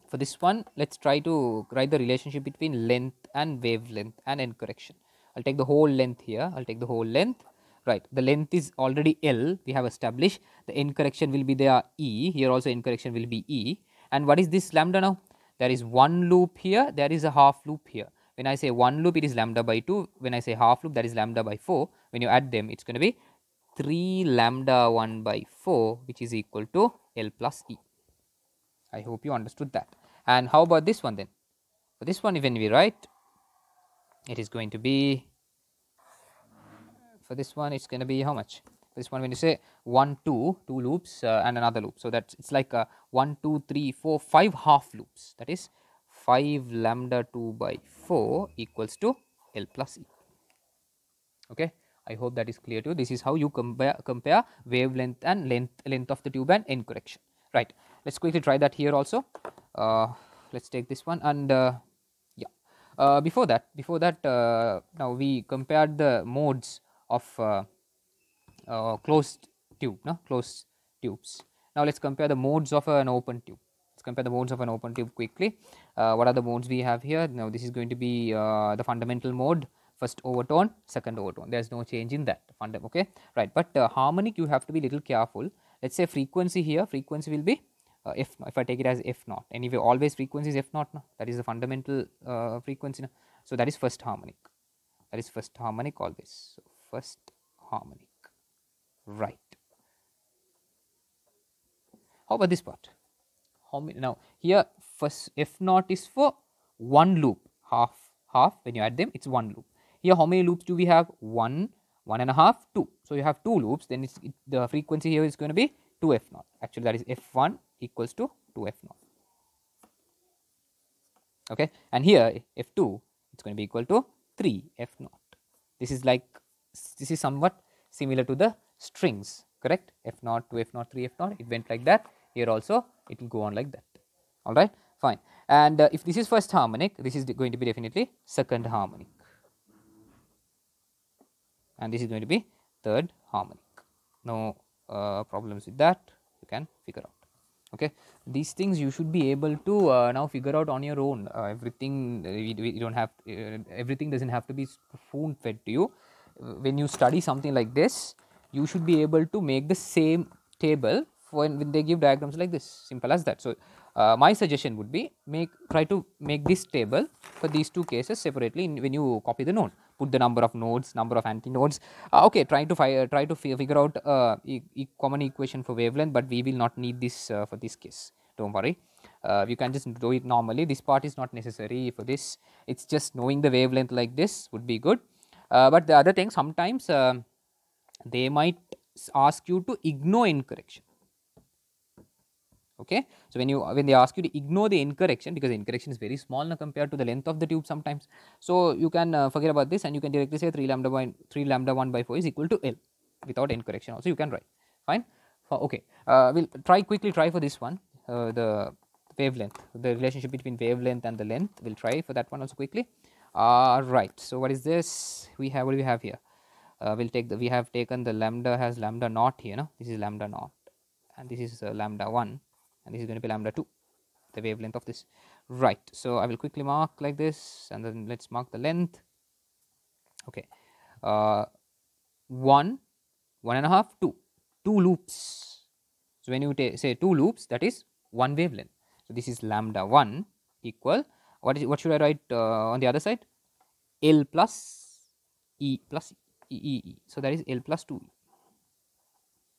for this one, let us try to write the relationship between length and wavelength and end correction. I will take the whole length here, I will take the whole length, right. The length is already L, we have established. The end correction will be there E, here also end correction will be E. And what is this lambda now? There is one loop here, there is a half loop here. When I say 1 loop, it is lambda by 2. When I say half loop, that is lambda by 4. When you add them, it's going to be 3 lambda 1 by 4, which is equal to L plus E. I hope you understood that. And how about this one then? For this one, when we write, it is going to be, for this one, it's going to be how much? For this one, when you say 1, 2, 2 loops and another loop. So that's, it's like 1, 2, 3, 4, 5 half loops. That is 5 lambda 2 by 4 equals to L plus E. Okay. I hope that is clear to you. This is how you compare wavelength and length of the tube and end correction. Right. Let's quickly try that here also. Let's take this one and yeah. Before that, now we compared the modes of closed tube, no, closed tubes. Now let's compare the modes of an open tube. Let's compare the modes of an open tube quickly. What are the modes we have here? Now this is going to be the fundamental mode. First overtone, second overtone. There is no change in that. Okay, right. But harmonic, you have to be little careful. Let's say frequency here. Frequency will be f. If I take it as f naught. Anyway, always frequency is f naught. No? That is the fundamental frequency. No? So that is first harmonic. That is first harmonic always. So first harmonic. Right. How about this part? How many now? Here first f naught is for one loop. Half. When you add them, it's one loop. Here, how many loops do we have? 1, 1.5, 2. So you have 2 loops. Then the frequency here is going to be 2f0. Actually, that is f1 equals to 2f0. Okay, and here f2 it's going to be equal to 3f0. This is somewhat similar to the strings, correct? f0, 2f0, 3f0. It went like that. Here also it will go on like that. All right, fine. And if this is first harmonic, this is going to be definitely second harmonic. And this is going to be third harmonic. No problems with that, you can figure out. Okay, these things you should be able to now figure out on your own. Everything we don't have, everything doesn't have to be spoon fed to you. When you study something like this, you should be able to make the same table when they give diagrams like this. Simple as that. So my suggestion would be try to make this table for these two cases separately when you copy the node. Put the number of nodes, number of antinodes. Okay, try to figure out common equation for wavelength, but we will not need this for this case. Don't worry. You can just do it normally. This part is not necessary for this. It's just knowing the wavelength like this would be good. But the other thing, sometimes they might ask you to ignore incorrection. Okay, so when they ask you to ignore the incorrection, because the incorrection is very small now compared to the length of the tube sometimes, so you can forget about this and you can directly say 3 lambda 1 by 4 is equal to L without incorrection also you can write. Fine. Okay, we'll quickly try for this one, the wavelength, the relationship between wavelength and the length. We'll try for that one also quickly. Right. So what is this? What do we have here? We have taken the lambda has lambda naught here. No, this is lambda naught, and this is lambda 1. And this is going to be lambda 2, the wavelength of this. Right. So I will quickly mark like this, and then let's mark the length. Okay. 1, 1.5, 2. 2 loops. So when you say 2 loops, that is 1 wavelength. So this is lambda 1 equal, what should I write on the other side? L plus E plus E. So that is L plus 2E.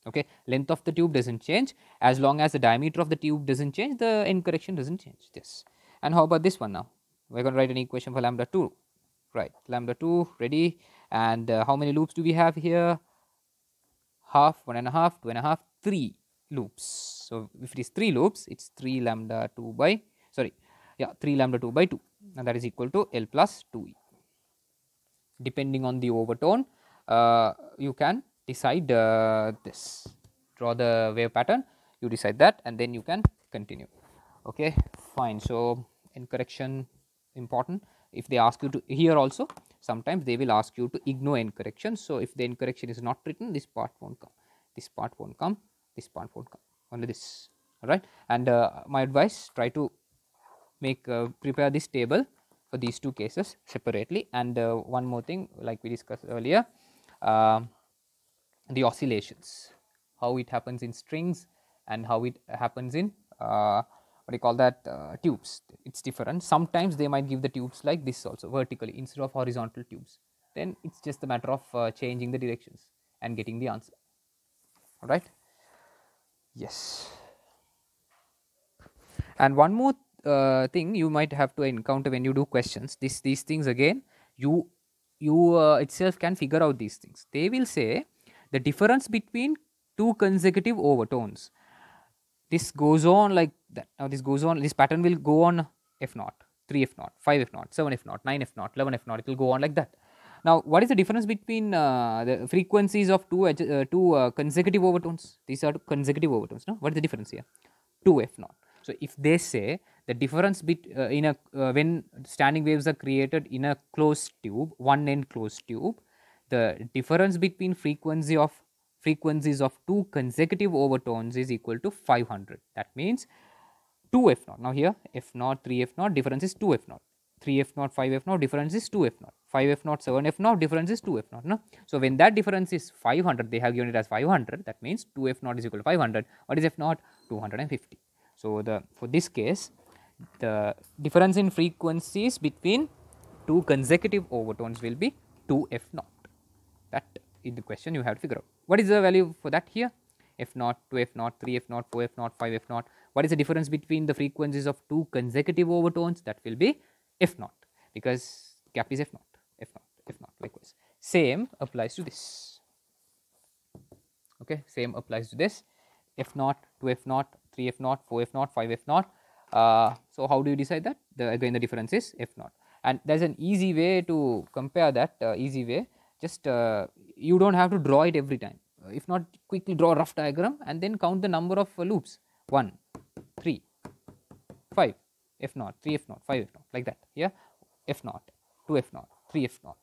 Okay, length of the tube doesn't change. As long as the diameter of the tube doesn't change, the end correction doesn't change. This. And how about this one now? We're going to write an equation for lambda 2. Right, lambda 2 ready. And how many loops do we have here? Half, 1.5, 2.5, 3 loops. So if it is 3 loops, it's 3 lambda 2 by 3 lambda 2 by 2, and that is equal to L plus 2E. Depending on the overtone, you can decide this. Draw the wave pattern, you decide that, and then you can continue. Okay, fine. So end correction important. If they ask you to, here also sometimes they will ask you to ignore end correction. So if the end correction is not written, this part won't come, this part won't come, this part won't come, only this. All right. And my advice, try to prepare this table for these two cases separately. And one more thing, like we discussed earlier, the oscillations, how it happens in strings and how it happens in what do you call that, tubes. It's different. Sometimes they might give the tubes like this also, vertically instead of horizontal tubes. Then it's just a matter of changing the directions and getting the answer. All right. Yes. And one more thing you might have to encounter when you do questions, these things again, you itself can figure out these things. They will say the difference between two consecutive overtones. This goes on like that. Now this goes on, this pattern will go on F naught, 3 F naught, 5 F naught, 7 F naught, 9 F naught, 11 F naught. It will go on like that. Now, what is the difference between the frequencies of two consecutive overtones? These are consecutive overtones. No, what is the difference here? 2 F naught. So if they say the difference in a when standing waves are created in a closed tube, one end closed tube, the difference between frequencies of two consecutive overtones is equal to 500. That means 2 F naught. Now here F naught, 3 F naught, difference is 2 F naught. 3 F naught, 5 F naught, difference is 2 F naught. 5 F naught, 7 F naught, difference is 2 F naught. No? So when that difference is 500, they have given it as 500. That means 2 F naught is equal to 500. What is F naught? 250. So for this case, the difference in frequencies between two consecutive overtones will be 2 F naught. That is the question you have to figure out. What is the value for that here? F naught, 2 F naught, 3 F naught, 4 F naught, 5 F naught. What is the difference between the frequencies of two consecutive overtones? That will be F naught, because gap is F naught, F naught, F naught. Likewise, same applies to this. Okay, same applies to this. F naught, 2 F naught, 3 F naught, 4 F naught, 5 F naught. So how do you decide that? Again, the difference is F naught, and there's an easy way to compare that. Easy way, just you don't have to draw it every time. If not, quickly draw a rough diagram and then count the number of loops. 1, 3, 5, F naught, 3 F naught, 5 F naught, like that. Yeah, F naught, 2 F naught, 3 F naught,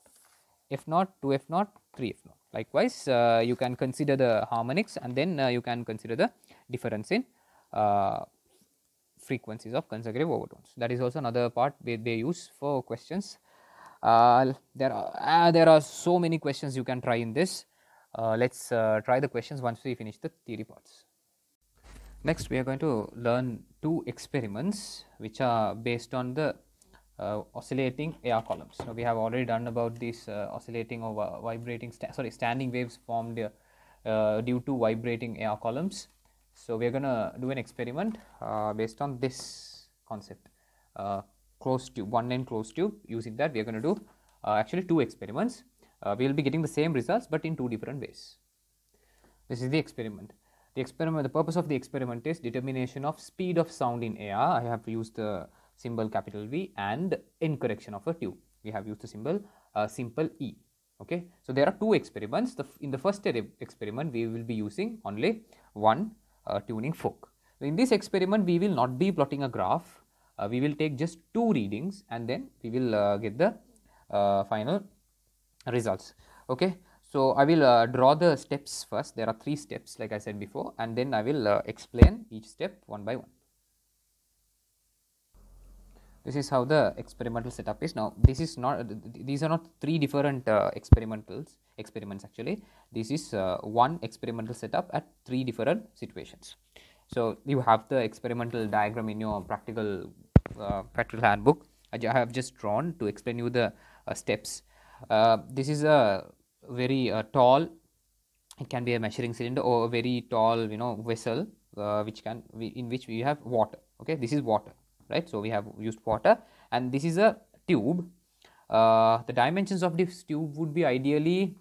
F naught, 2 F naught, 3 F naught. Likewise, you can consider the harmonics, and then you can consider the difference in frequencies of consecutive overtones. That is also another part where they use for questions. There are so many questions you can try in this. Let's try the questions once we finish the theory parts. Next, we are going to learn two experiments which are based on the oscillating AR columns. So we have already done about these oscillating or vibrating standing waves formed due to vibrating AR columns. So we are going to do an experiment based on this concept, closed tube, one end closed tube. Using that, we are going to do actually two experiments. We will be getting the same results, but in two different ways. This is the experiment. The purpose of the experiment is determination of speed of sound in AR. I have used the symbol capital V, and in correction of a tube, we have used the symbol simple E. Okay, so there are two experiments. In the first experiment, we will be using only one tuning fork. So in this experiment, we will not be plotting a graph. We will take just two readings, and then we will get the final results. Okay, so I will draw the steps first. There are 3 steps, like I said before, and then I will explain each step one by one. This is how the experimental setup is. Now, these are not 3 different experiments actually. This is one experimental setup at 3 different situations. So you have the experimental diagram in your practical handbook. I have just drawn to explain you the steps. This is a very tall, it can be a measuring cylinder or a very tall vessel in which we have water. Okay, this is water, right? So we have used water, and this is a tube. The dimensions of this tube would be ideally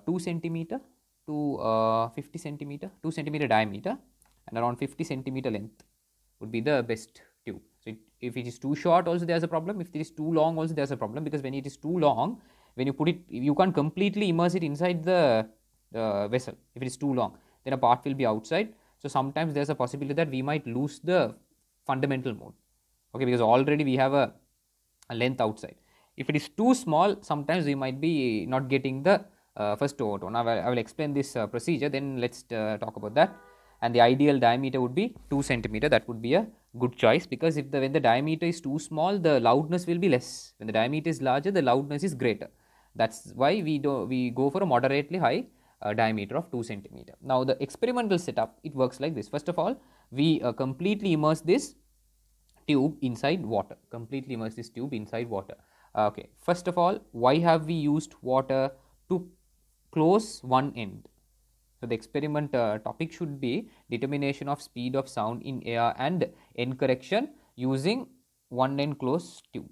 2 centimeter to 50 centimeter, 2 centimeter diameter, and around 50 centimeter length would be the best tube. So if it is too short also there is a problem. If it is too long also there is a problem, because when it is too long, when you put it, you can't completely immerse it inside the vessel. If it is too long, then a part will be outside. So sometimes there is a possibility that we might lose the fundamental mode. Okay, because already we have a length outside. If it is too small, sometimes we might be not getting the first overtone. Now I will explain this procedure, then let's talk about that. And the ideal diameter would be 2 centimeter. That would be a good choice, because when the diameter is too small, the loudness will be less. When the diameter is larger, the loudness is greater. That's why we go for a moderately high diameter of 2 centimeter. Now the experimental setup, it works like this. First of all, we completely immerse this tube inside water, completely immerse this tube inside water. Okay, first of all, why have we used water? To close one end. So the experiment topic should be determination of speed of sound in air and end correction using one end closed tube.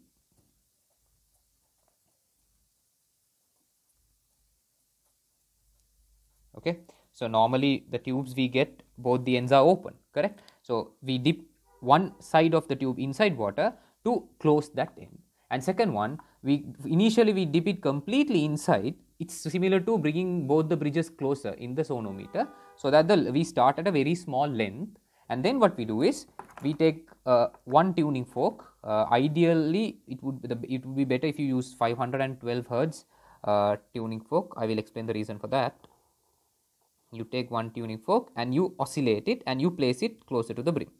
Okay, so normally the tubes we get, both the ends are open, correct? So we dip one side of the tube inside water to close that end, and second one, we initially we dip it completely inside. It's similar to bringing both the bridges closer in the sonometer, so that we start at a very small length, and then what we do is we take one tuning fork. Ideally, it would be better if you use 512 hertz tuning fork. I will explain the reason for that. You take one tuning fork and you oscillate it and you place it closer to the brim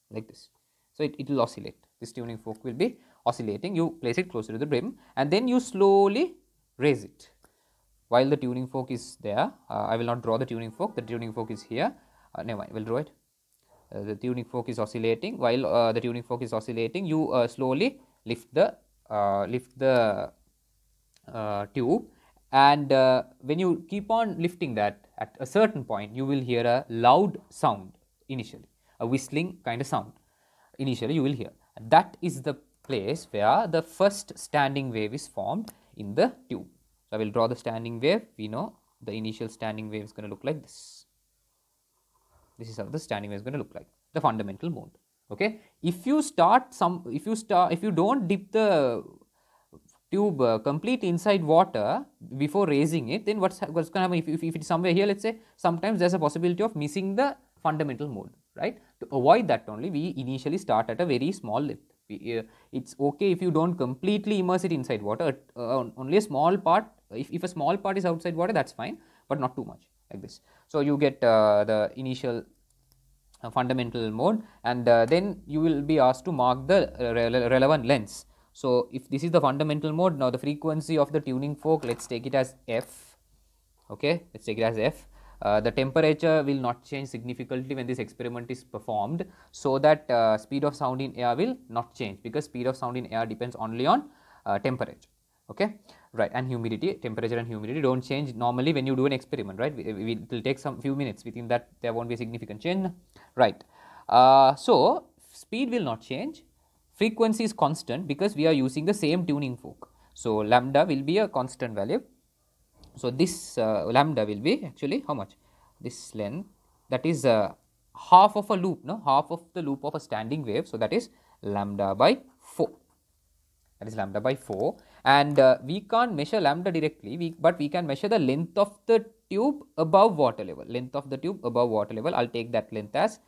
like this. So it will oscillate. This tuning fork will be oscillating. You place it closer to the brim and then you slowly raise it while the tuning fork is there. I will not draw the tuning fork. The tuning fork is here. Never mind, we'll draw it. The tuning fork is oscillating. While the tuning fork is oscillating, you slowly lift the tube, and when you keep on lifting that, at a certain point you will hear a loud sound initially, a whistling kind of sound initially you will hear. That is the place where the first standing wave is formed in the tube. So I will draw the standing wave. We know the initial standing wave is going to look like this. This is how the standing wave is going to look like, the fundamental mode. Okay, if you don't dip the tube completely inside water before raising it, then what's going to happen? If it's somewhere here, let's say, sometimes there's a possibility of missing the fundamental mode, right? To avoid that only, we initially start at a very small length. It's okay if you don't completely immerse it inside water, only a small part. If a small part is outside water, that's fine, but not too much, like this. So you get the initial fundamental mode, and then you will be asked to mark the relevant lengths. So if this is the fundamental mode, now the frequency of the tuning fork, let's take it as F. Okay, let's take it as F. The temperature will not change significantly when this experiment is performed, so that speed of sound in air will not change, because speed of sound in air depends only on temperature. Okay, right, and humidity. Temperature and humidity don't change normally when you do an experiment, right? It will take some few minutes. Within that, there won't be a significant change, right? So speed will not change. Frequency is constant because we are using the same tuning fork. So lambda will be a constant value. So this lambda will be actually how much? This length, that is half of a loop, no? Half of the loop of a standing wave. So that is lambda by 4. That is lambda by 4. And we can't measure lambda directly, but we can measure the length of the tube above water level. Length of the tube above water level. I'll take that length as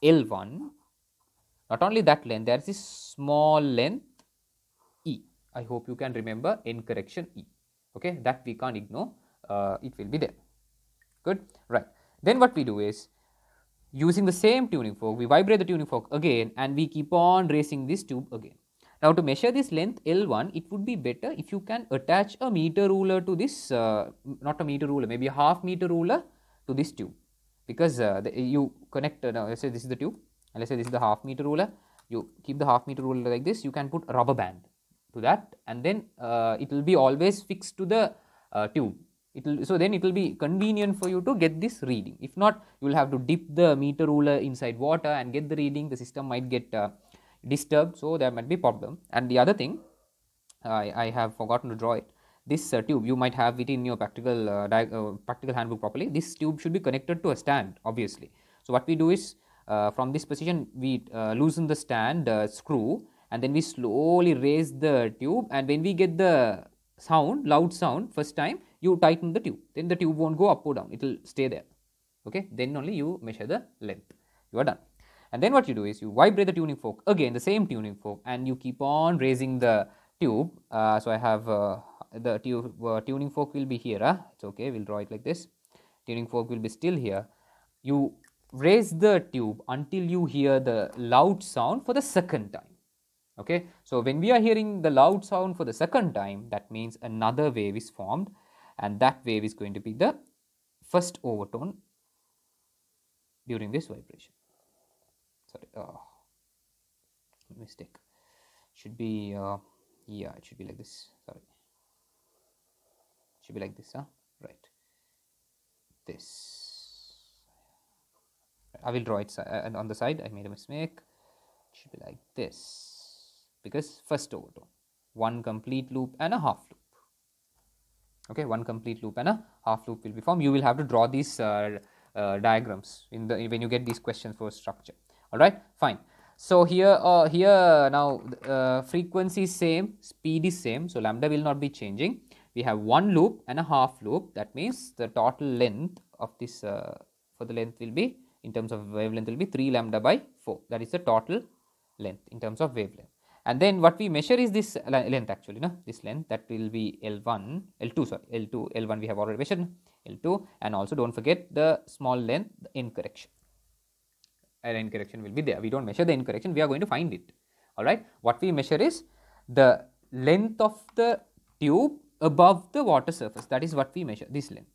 L1. Not only that length, there is this small length E. I hope you can remember end correction E. Okay, that we can't ignore. It will be there. Good, right. Then what we do is, using the same tuning fork, we vibrate the tuning fork again and we keep on raising this tube again. Now to measure this length L1, it would be better if you can attach a meter ruler to this, not a meter ruler, maybe a half meter ruler to this tube, because you connect, now let's say this is the tube, and let's say this is the half meter ruler. You keep the half meter ruler like this. You can put a rubber band to that, and then it will be always fixed to the tube. So then it will be convenient for you to get this reading. If not, you will have to dip the meter ruler inside water and get the reading. The system might get disturbed, so there might be problem. And the other thing, I have forgotten to draw it. This tube, you might have it in your practical handbook properly. This tube should be connected to a stand, obviously. So what we do is, from this position, we loosen the stand screw, and then we slowly raise the tube, and when we get the sound, loud sound first time, you tighten the tube. Then the tube won't go up or down, it will stay there. Okay, then only you measure the length. You are done. And then what you do is, you vibrate the tuning fork again, the same tuning fork, and you keep on raising the tube. So I have the tuning fork will be here. It's okay, we'll draw it like this. Tuning fork will be still here. You raise the tube until you hear the loud sound for the second time. Okay, so when we are hearing the loud sound for the second time, that means another wave is formed, and that wave is going to be the first overtone during this vibration. Sorry, mistake. Should be yeah, it should be like this. Sorry, it should be like this, right? This, I will draw it on the side. I made a mistake. It should be like this, because first overtone, one complete loop and a half loop. Okay, one complete loop and a half loop will be formed. You will have to draw these diagrams in the when you get these questions for structure. All right, fine. So here now frequency is same, speed is same, so lambda will not be changing. We have one loop and a half loop. That means the total length of this for the length will be, in terms of wavelength, will be 3 lambda by 4. That is the total length in terms of wavelength. And then what we measure is this length actually, no? This length, that will be L1, L2, sorry, L2, L1 we have already measured, L2, and also don't forget the small length, the end correction. And end correction will be there. We don't measure the end correction, we are going to find it. Alright, what we measure is the length of the tube above the water surface. That is what we measure, this length.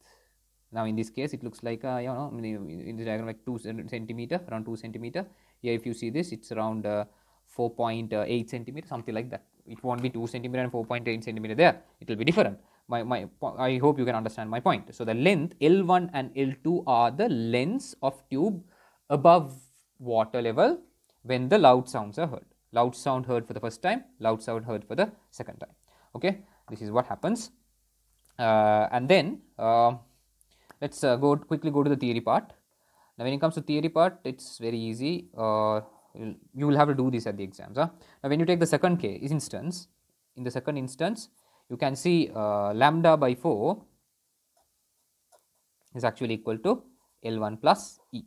Now in this case it looks like you know, in the diagram like 2 centimeter, around 2 centimeter. Here if you see this, it's around 4.8 centimeter, something like that. It won't be 2 centimeter and 4.8 centimeter there. It will be different. I hope you can understand my point. So the length L1 and L2 are the lengths of tube above water level when the loud sounds are heard. Loud sound heard for the first time, loud sound heard for the second time. Okay, this is what happens. And then let's quickly go to the theory part. Now when it comes to theory part, it's very easy. You will have to do this at the exams. Now when you take the second case instance, in the second instance, you can see lambda by 4 is actually equal to L1 plus E.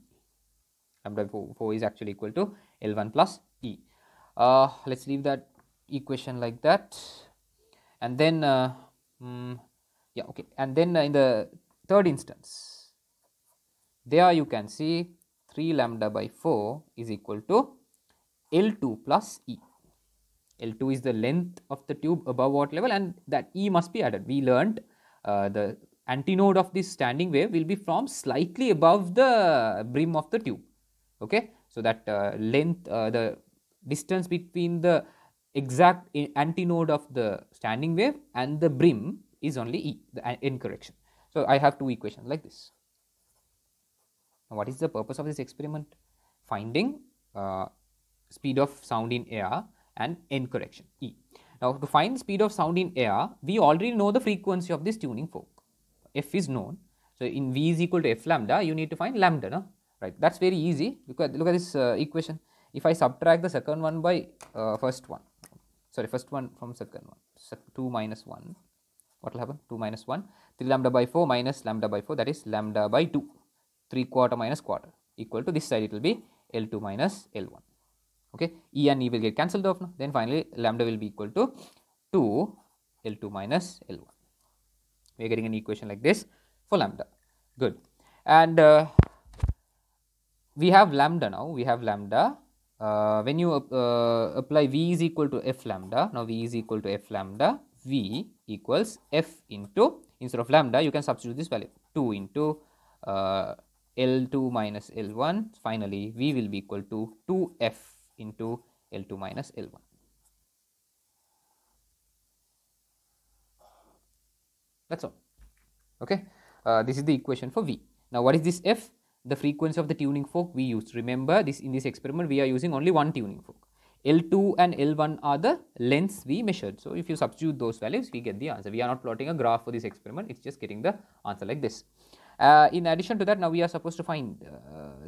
Lambda by 4 is actually equal to L1 plus E. Let's leave that equation like that. And then, yeah, okay. And then in the third instance, there you can see 3 lambda by 4 is equal to L2 plus E. L2 is the length of the tube above water level, and that E must be added. We learned the antinode of this standing wave will be from slightly above the brim of the tube. Okay, so that length, the distance between the exact antinode of the standing wave and the brim is only E, the end correction. So I have two equations like this. Now what is the purpose of this experiment? Finding speed of sound in air and end correction, E. Now to find speed of sound in air, we already know the frequency of this tuning fork. F is known. So in V is equal to F lambda, you need to find lambda, no? Right, that's very easy. Look at this equation. If I subtract the second one by first one, sorry, first one from second one, 2 minus 1, what will happen? 2 minus 1, 3 lambda by 4 minus lambda by 4, that is lambda by 2, 3 quarter minus quarter, equal to this side it will be L2 minus L1. Okay, E and E will get cancelled off now. Then finally lambda will be equal to 2 L2 minus L1. We are getting an equation like this for lambda. Good. And we have lambda now. We have lambda. When you apply V is equal to F lambda, now V is equal to F lambda, V equals F into, instead of lambda, you can substitute this value, 2 into L2 minus L1. Finally, V will be equal to 2F into L2 minus L1. That's all. Okay. This is the equation for V. Now, what is this F? The frequency of the tuning fork we used. Remember, this in this experiment we are using only one tuning fork. L2 and L1 are the lengths we measured. So if you substitute those values, we get the answer. We are not plotting a graph for this experiment. It's just getting the answer like this. In addition to that, now we are supposed to find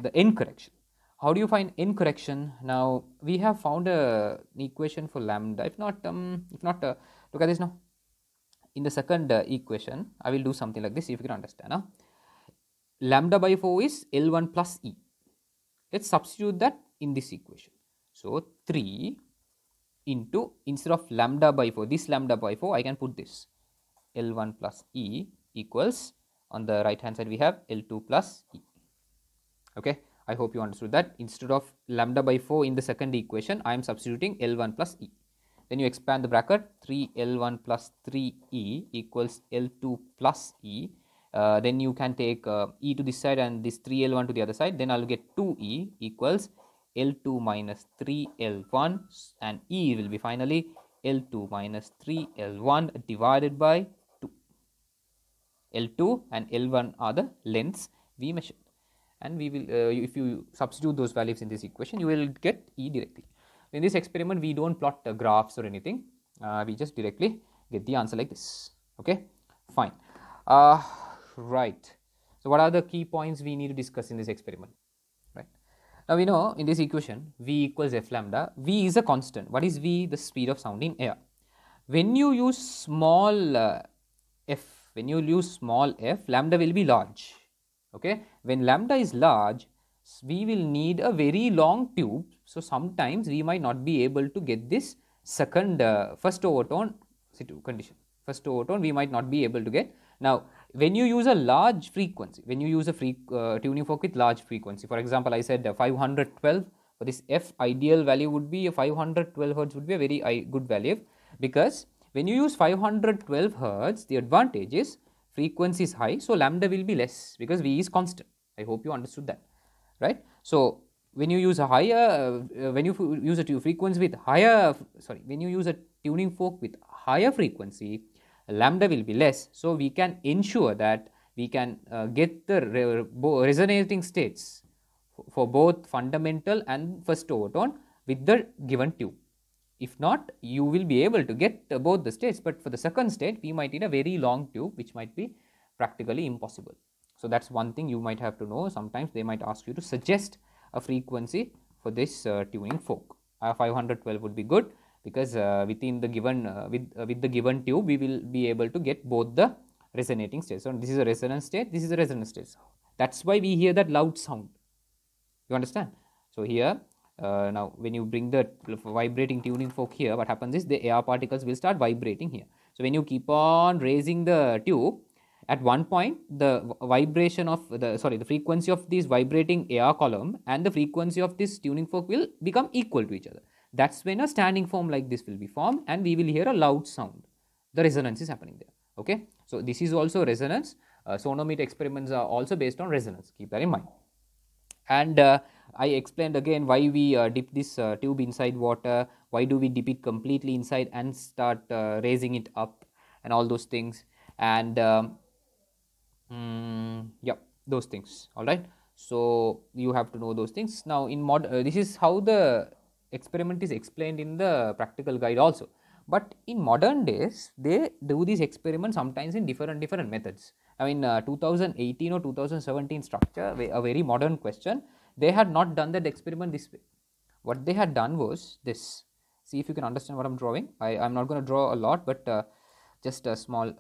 the end correction. How do you find end correction? Now we have found an equation for lambda. If not, look at this now. In the second equation, I will do something like this. See if you can understand. Huh? Lambda by 4 is L1 plus E. Let's substitute that in this equation. So 3 into, instead of lambda by 4, this lambda by 4, I can put this L1 plus E equals, on the right hand side we have L2 plus E. Okay, I hope you understood that. Instead of lambda by 4 in the second equation, I am substituting L1 plus E. Then you expand the bracket, 3L1 plus 3E equals L2 plus E. Then you can take E to this side and this 3L1 to the other side. Then I will get 2E equals L2 minus 3L1, and E will be finally L2 minus 3L1 divided by 2. L2 and L1 are the lengths we measured, and we will if you substitute those values in this equation, you will get E directly. In this experiment, we don't plot graphs or anything, we just directly get the answer like this. Okay, fine. Right. So what are the key points we need to discuss in this experiment? Right. Now we know in this equation V equals F lambda. V is a constant. What is V? The speed of sound in air. When you use small f, lambda will be large. Okay. When lambda is large, we will need a very long tube. So sometimes we might not be able to get this second first overtone condition. First overtone we might not be able to get. Now when you use a large frequency, when you use a tuning fork with large frequency, for example, I said 512, for this f ideal value would be 512 hertz would be a very good value, because when you use 512 hertz, the advantage is frequency is high, so lambda will be less because V is constant. I hope you understood that, right? So when you use a higher, when you use a frequency with higher, when you use a tuning fork with higher frequency, lambda will be less. So we can ensure that we can get the resonating states for both fundamental and first overtone with the given tube. If not, you will be able to get both the states, but for the second state, we might need a very long tube, which might be practically impossible. So that's one thing you might have to know. Sometimes they might ask you to suggest a frequency for this tuning fork. 512 would be good, because within the given with the given tube, we will be able to get both the resonating states. So this is a resonance state, this is a resonance state. That's why we hear that loud sound. You understand? So here now when you bring the vibrating tuning fork here, what happens is the air particles will start vibrating here. So when you keep on raising the tube, at one point the vibration of the frequency of this vibrating air column and the frequency of this tuning fork will become equal to each other. That's when a standing form like this will be formed, and we will hear a loud sound. The resonance is happening there. Okay, so this is also resonance. Sonometer experiments are also based on resonance. Keep that in mind. And I explained again why we dip this tube inside water, why do we dip it completely inside and start raising it up, and all those things. And yeah, those things. All right. So you have to know those things. Now in this is how the experiment is explained in the practical guide also. But in modern days, they do these experiments sometimes in different methods. I mean, 2018 or 2017 structure, a very modern question, they had not done that experiment this way. What they had done was this. See if you can understand what I'm drawing. I'm not going to draw a lot, but just a small,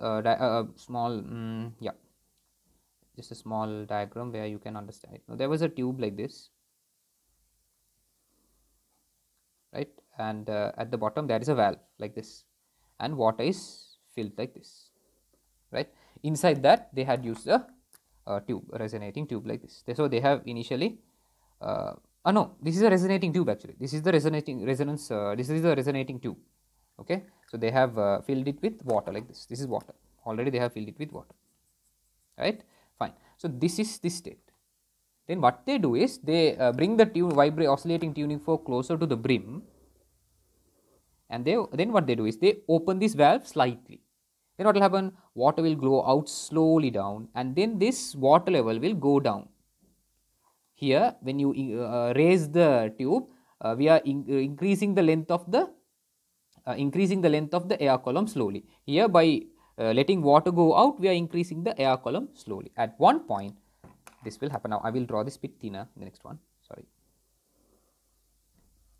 yeah, just a small diagram where you can understand it. Now, there was a tube like this, right? And at the bottom there is a valve like this, and water is filled like this, right? Inside that they had used a tube, a resonating tube like this. So they have initially no, this is a resonating tube actually. This is the resonance. This is the resonating tube. Okay, so they have filled it with water like this. This is water. Already they have filled it with water, right? Fine. So this is this state. Then what they do is they bring the oscillating tuning fork closer to the brim, and then what they do is they open this valve slightly. Then what will happen? Water will flow out slowly down, and then this water level will go down. Here, when you raise the tube, we are increasing the length of the air column slowly. Here, by letting water go out, we are increasing the air column slowly. At one point, this will happen. Now I will draw this bit thinner in the next one. Sorry.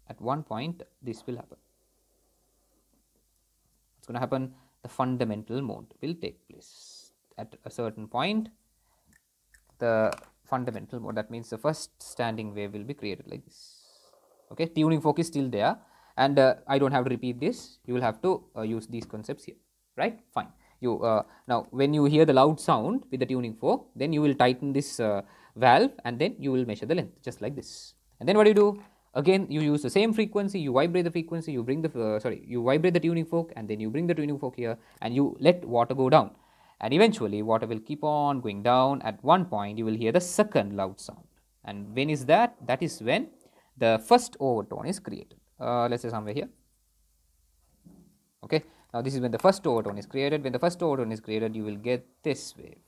At one point, this will happen. What's going to happen? The fundamental mode will take place. At a certain point, the fundamental mode, that means the first standing wave, will be created like this. Okay, tuning fork is still there, and I don't have to repeat this. You will have to use these concepts here, right? Fine. You now when you hear the loud sound with the tuning fork, then you will tighten this valve, and then you will measure the length just like this. And then what do you do? Again, you use the same frequency, you vibrate the frequency, you bring the you vibrate the tuning fork, and then you bring the tuning fork here, and you let water go down, and eventually water will keep on going down. At one point you will hear the second loud sound, and when is that? That is when the first overtone is created. Let's say somewhere here. Okay. Now this is when the first overtone is created. When the first overtone is created, you will get this wave.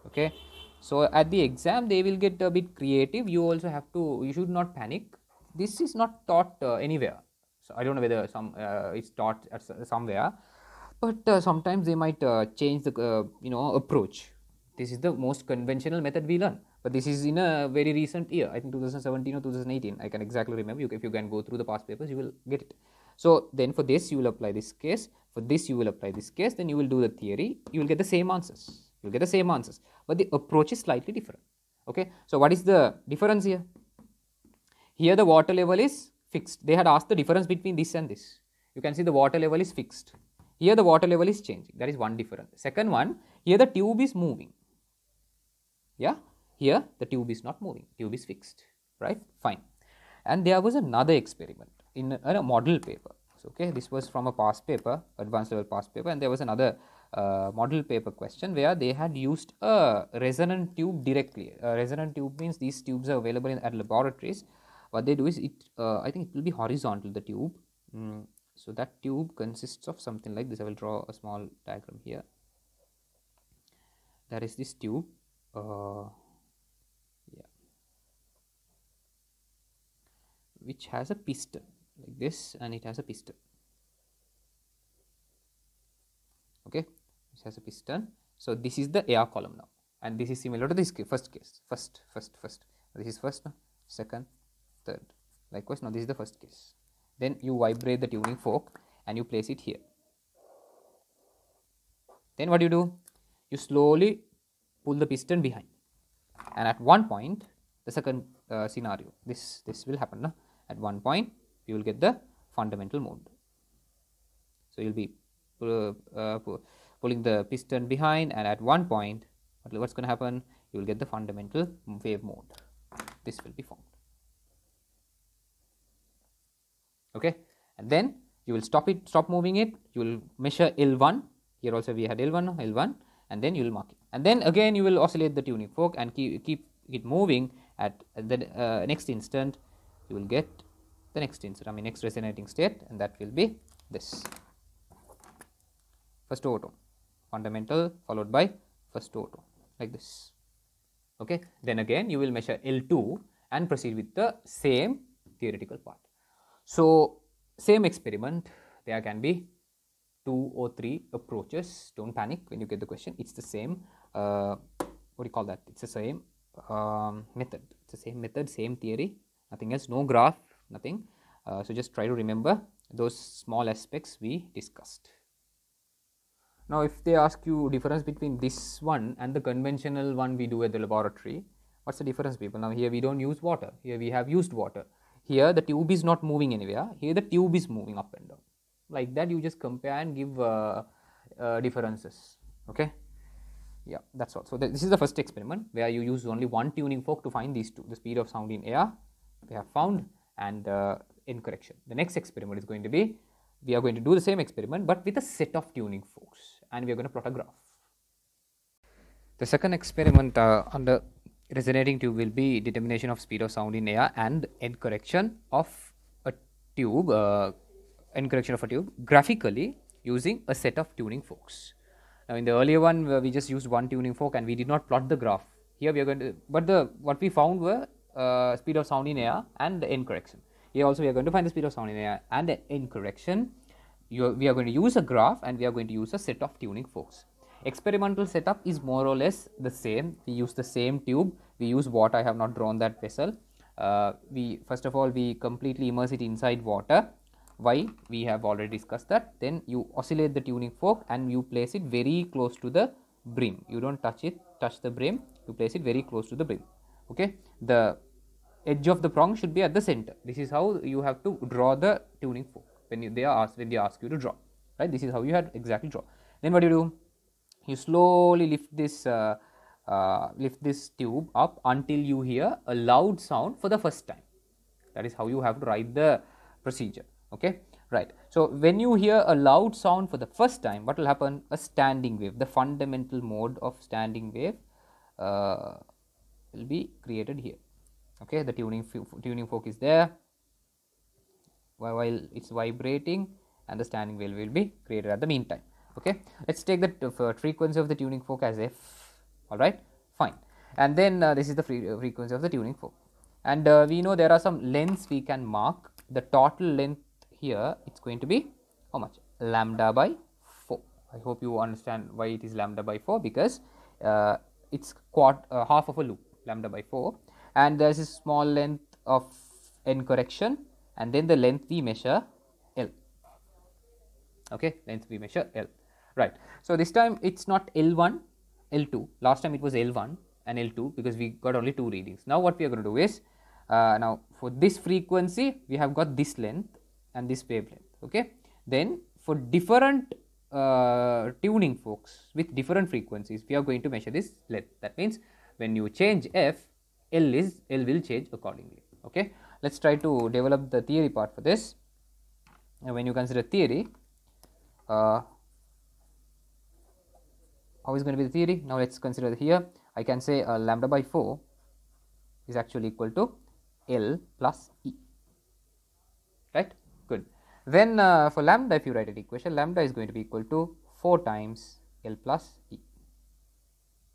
Okay. So at the exam, they will get a bit creative. You also have to. You should not panic. This is not taught anywhere. So I don't know whether it's taught at somewhere, but sometimes they might change the approach. This is the most conventional method we learn, but this is in a very recent year. I think 2017 or 2018. I can exactly remember. If you can go through the past papers, you will get it. So then for this you will apply this case. For this you will apply this case. Then you will do the theory. You will get the same answers. You will get the same answers, but the approach is slightly different. Okay. So what is the difference here? Here the water level is fixed. They had asked the difference between this and this. You can see the water level is fixed. Here the water level is changing. That is one difference. Second one, here the tube is moving. Yeah, here the tube is not moving. Tube is fixed. Right? Fine. And there was another experiment in a model paper. So, okay, this was from a past paper, advanced level past paper, and there was another model paper question where they had used a resonant tube directly. Resonant tube means these tubes are available at laboratories. What they do is I think it will be horizontal, the tube. So that tube consists of something like this. I will draw a small diagram here. That is this tube. Which has a piston like this, and it has a piston. Okay, this has a piston. So this is the air column now, and this is similar to this first case. First. This is first, second, third. Likewise, now this is the first case. Then you vibrate the tuning fork and you place it here. Then what do? You slowly pull the piston behind, and at one point, the second scenario, this will happen. No? At one point, you will get the fundamental mode. So you will be pulling the piston behind, and at one point, what's going to happen? You will get the fundamental wave mode. This will be formed. Okay, and then you will stop moving it. You will measure L1. Here also we had L1, and then you will mark it. And then again you will oscillate the tuning fork and keep it moving. At the next instant, you will get the next instant, next resonating state, and that will be this. First overtone, fundamental followed by first overtone, like this. Okay, then again you will measure L2 and proceed with the same theoretical part. So same experiment, there can be 2 or 3 approaches. Don't panic when you get the question. It's the same. What do you call that? It's the same method. It's the same method, same theory. Nothing else. No graph. Nothing. So just try to remember those small aspects we discussed. Now, if they ask you difference between this one and the conventional one we do at the laboratory, what's the difference, people? Now, here we don't use water. Here we have used water. Here the tube is not moving anywhere. Here the tube is moving up and down. Like that, you just compare and give differences. Okay. Yeah, that's all. So this is the first experiment where you use only one tuning fork to find these two: the speed of sound in air we have found, and incorrection. The next experiment is going to be, we are going to do the same experiment but with a set of tuning forks, and we are going to plot a graph. The second experiment under resonating tube will be determination of speed of sound in air and incorrection of a tube, graphically using a set of tuning forks. Now, in the earlier one, we just used one tuning fork and we did not plot the graph. Here we are going to, but what we found were speed of sound in air and the incorrection. Here also we are going to find the speed of sound in air and the incorrection. We are going to use a graph and we are going to use a set of tuning forks. Experimental setup is more or less the same. We use the same tube. We use water. I have not drawn that vessel. First of all, we completely immerse it inside water. Why? We have already discussed that. Then you oscillate the tuning fork and you place it very close to the brim. You don't touch the brim. You place it very close to the brim. Okay. The edge of the prong should be at the center. This is how you have to draw the tuning fork when they ask you to draw. Right. This is how you have exactly draw. Then what do? You slowly lift this tube up until you hear a loud sound for the first time. That is how you have to write the procedure. Okay, right. So when you hear a loud sound for the first time, what will happen? A standing wave, the fundamental mode of standing wave will be created here. Okay, the tuning fork is there while it's vibrating, and the standing wave will be created at the meantime. Okay, let's take the frequency of the tuning fork as f. All right, fine. And then this is the frequency of the tuning fork, and we know there are some lengths we can mark. The total length here, it's going to be how much? Lambda by 4. I hope you understand why it is lambda by 4, because it's half of a loop, lambda by 4, and there is a small length of n correction, and then the length we measure L. Okay, length we measure L, right. So this time it's not L1, L2. Last time it was L1 and L2 because we got only 2 readings. Now what we are going to do is, now for this frequency we have got this length and this wavelength. Okay, then for different tuning forks with different frequencies, we are going to measure this length. That means when you change f, L will change accordingly. Okay, let's try to develop the theory part for this. And when you consider theory, how is going to be the theory? Now let's consider here. I can say lambda by 4 is actually equal to L plus E, right? Good. Then for lambda, if you write an equation, lambda is going to be equal to 4 times L plus E.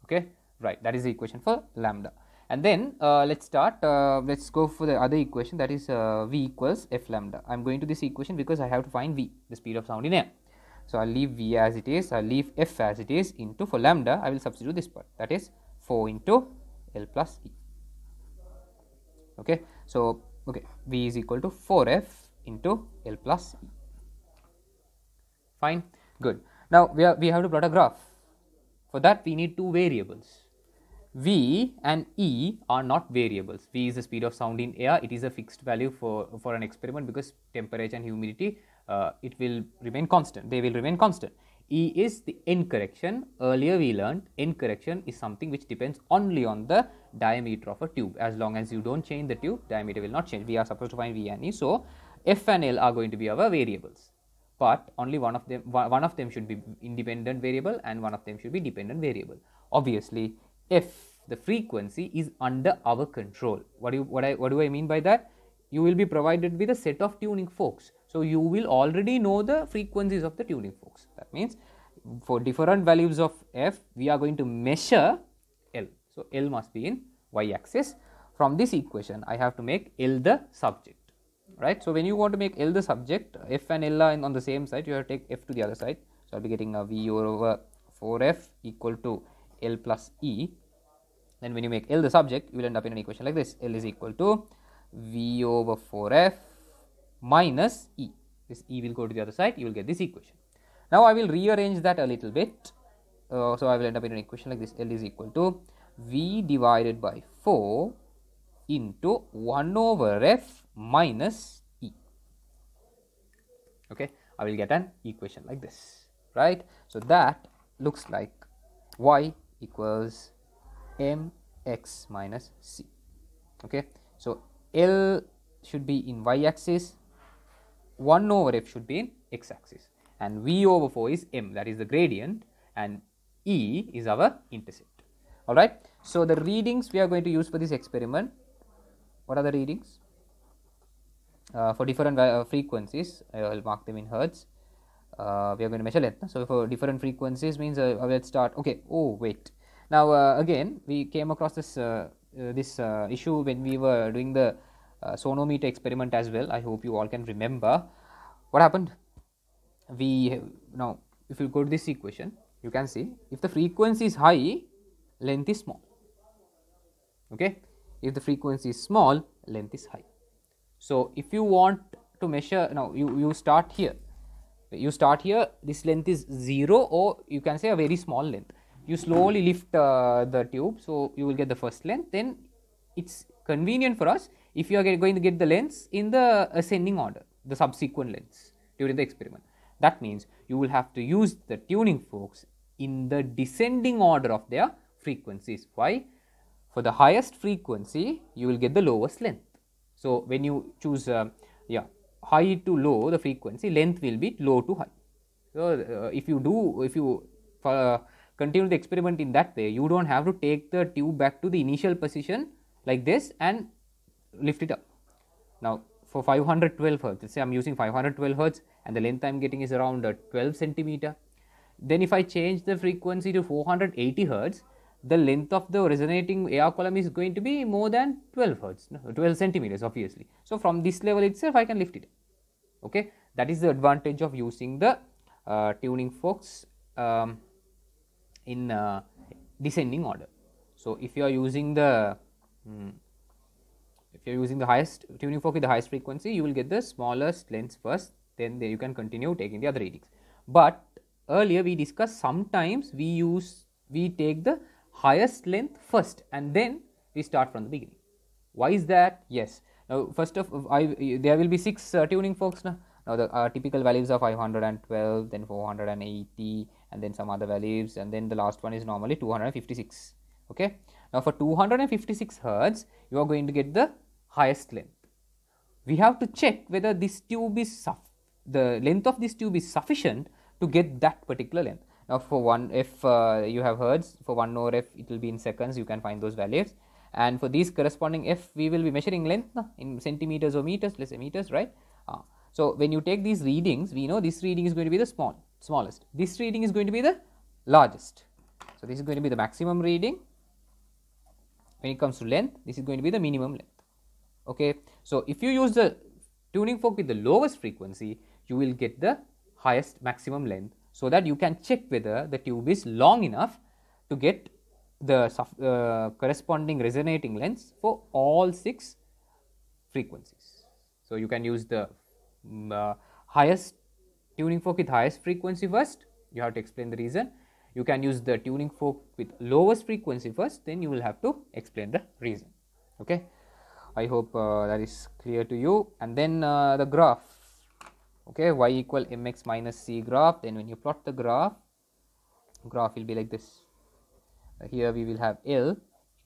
Okay, right, that is the equation for lambda. And then let's start, let's go for the other equation, that is V equals F lambda. I am going to this equation because I have to find V, the speed of sound in air. So I will leave V as it is, I will leave F as it is, into, for lambda I will substitute this part, that is 4 into L plus E. Okay, so okay, V is equal to 4F into L plus E. Fine, good. Now we have to plot a graph. For that we need 2 variables. V and E are not variables. V is the speed of sound in air. It is a fixed value for an experiment, because temperature and humidity, it will remain constant. They will remain constant. E is the N correction. Earlier we learned N correction is something which depends only on the diameter of a tube. As long as you don't change the tube, diameter will not change. We are supposed to find V and E. So F and L are going to be our variables, but only one of them should be independent variable and one of them should be dependent variable. Obviously, F, the frequency, is under our control. What do I mean by that? You will be provided with a set of tuning forks. So you will already know the frequencies of the tuning forks. That means for different values of F, we are going to measure L. So L must be in y axis. From this equation, I have to make L the subject, right? So when you want to make L the subject, F and L are on the same side, you have to take F to the other side. So I'll be getting a V over 4F equal to L plus E. Then when you make L the subject, you will end up in an equation like this. L is equal to V over 4F minus E. This E will go to the other side, you will get this equation. Now I will rearrange that a little bit. So I will end up in an equation like this. L is equal to V divided by 4 into 1 over F minus E. Okay, I will get an equation like this, right? So that looks like Y equals mx minus c. Okay, so L should be in y axis, 1 over f should be in x axis, and v over 4 is m, that is the gradient, and E is our intercept. All right. So the readings we are going to use for this experiment, what are the readings? For different frequencies, I will mark them in hertz. We are going to measure length. So for different frequencies means let's start. Okay. Oh wait. Now again we came across this issue when we were doing the sonometer experiment as well. I hope you all can remember what happened. Now if you go to this equation, you can see if the frequency is high, length is small. Okay, if the frequency is small, length is high. So if you want to measure, now you start here. You start here, this length is 0, or you can say a very small length. You slowly lift the tube, so you will get the first length. Then it's convenient for us if you are going to get the lengths in the ascending order, the subsequent lengths during the experiment. That means you will have to use the tuning forks in the descending order of their frequencies. Why? For the highest frequency, you will get the lowest length. So when you choose high to low, the frequency length will be low to high. So if you continue the experiment in that way, you don't have to take the tube back to the initial position like this and lift it up. Now for 512 hertz, let's say I'm using 512 hertz and the length I'm getting is around 12 centimeter. Then if I change the frequency to 480 hertz, the length of the resonating air column is going to be more than 12 hertz, 12 centimeters obviously. So from this level itself I can lift it. Okay, that is the advantage of using the tuning forks in descending order. So if you are using the highest tuning fork with the highest frequency, you will get the smallest lengths first, then you can continue taking the other readings. But earlier we discussed sometimes we take the highest length first and then we start from the beginning. Why is that? Yes. Now first of there will be 6 tuning forks now. Now the typical values are 512, then 480, and then some other values, and then the last one is normally 256. Okay. Now for 256 hertz, you are going to get the highest length. We have to check whether this tube is the length of this tube is sufficient to get that particular length. Now for one, if you have hertz, for 1 over f it will be in seconds, you can find those values, and for these corresponding f we will be measuring length in centimeters or meters, let's say meters, right? So when you take these readings, we know this reading is going to be the smallest, this reading is going to be the largest. So this is going to be the maximum reading. When it comes to length, this is going to be the minimum length. Okay, so if you use the tuning fork with the lowest frequency, you will get the highest maximum length, so that you can check whether the tube is long enough to get the corresponding resonating lengths for all 6 frequencies. So you can use the highest tuning fork with highest frequency first, you have to explain the reason. You can use the tuning fork with lowest frequency first, then you will have to explain the reason. Okay, I hope that is clear to you. And then the graph, okay, y equal mx minus c graph. Then when you plot the graph will be like this. Here we will have L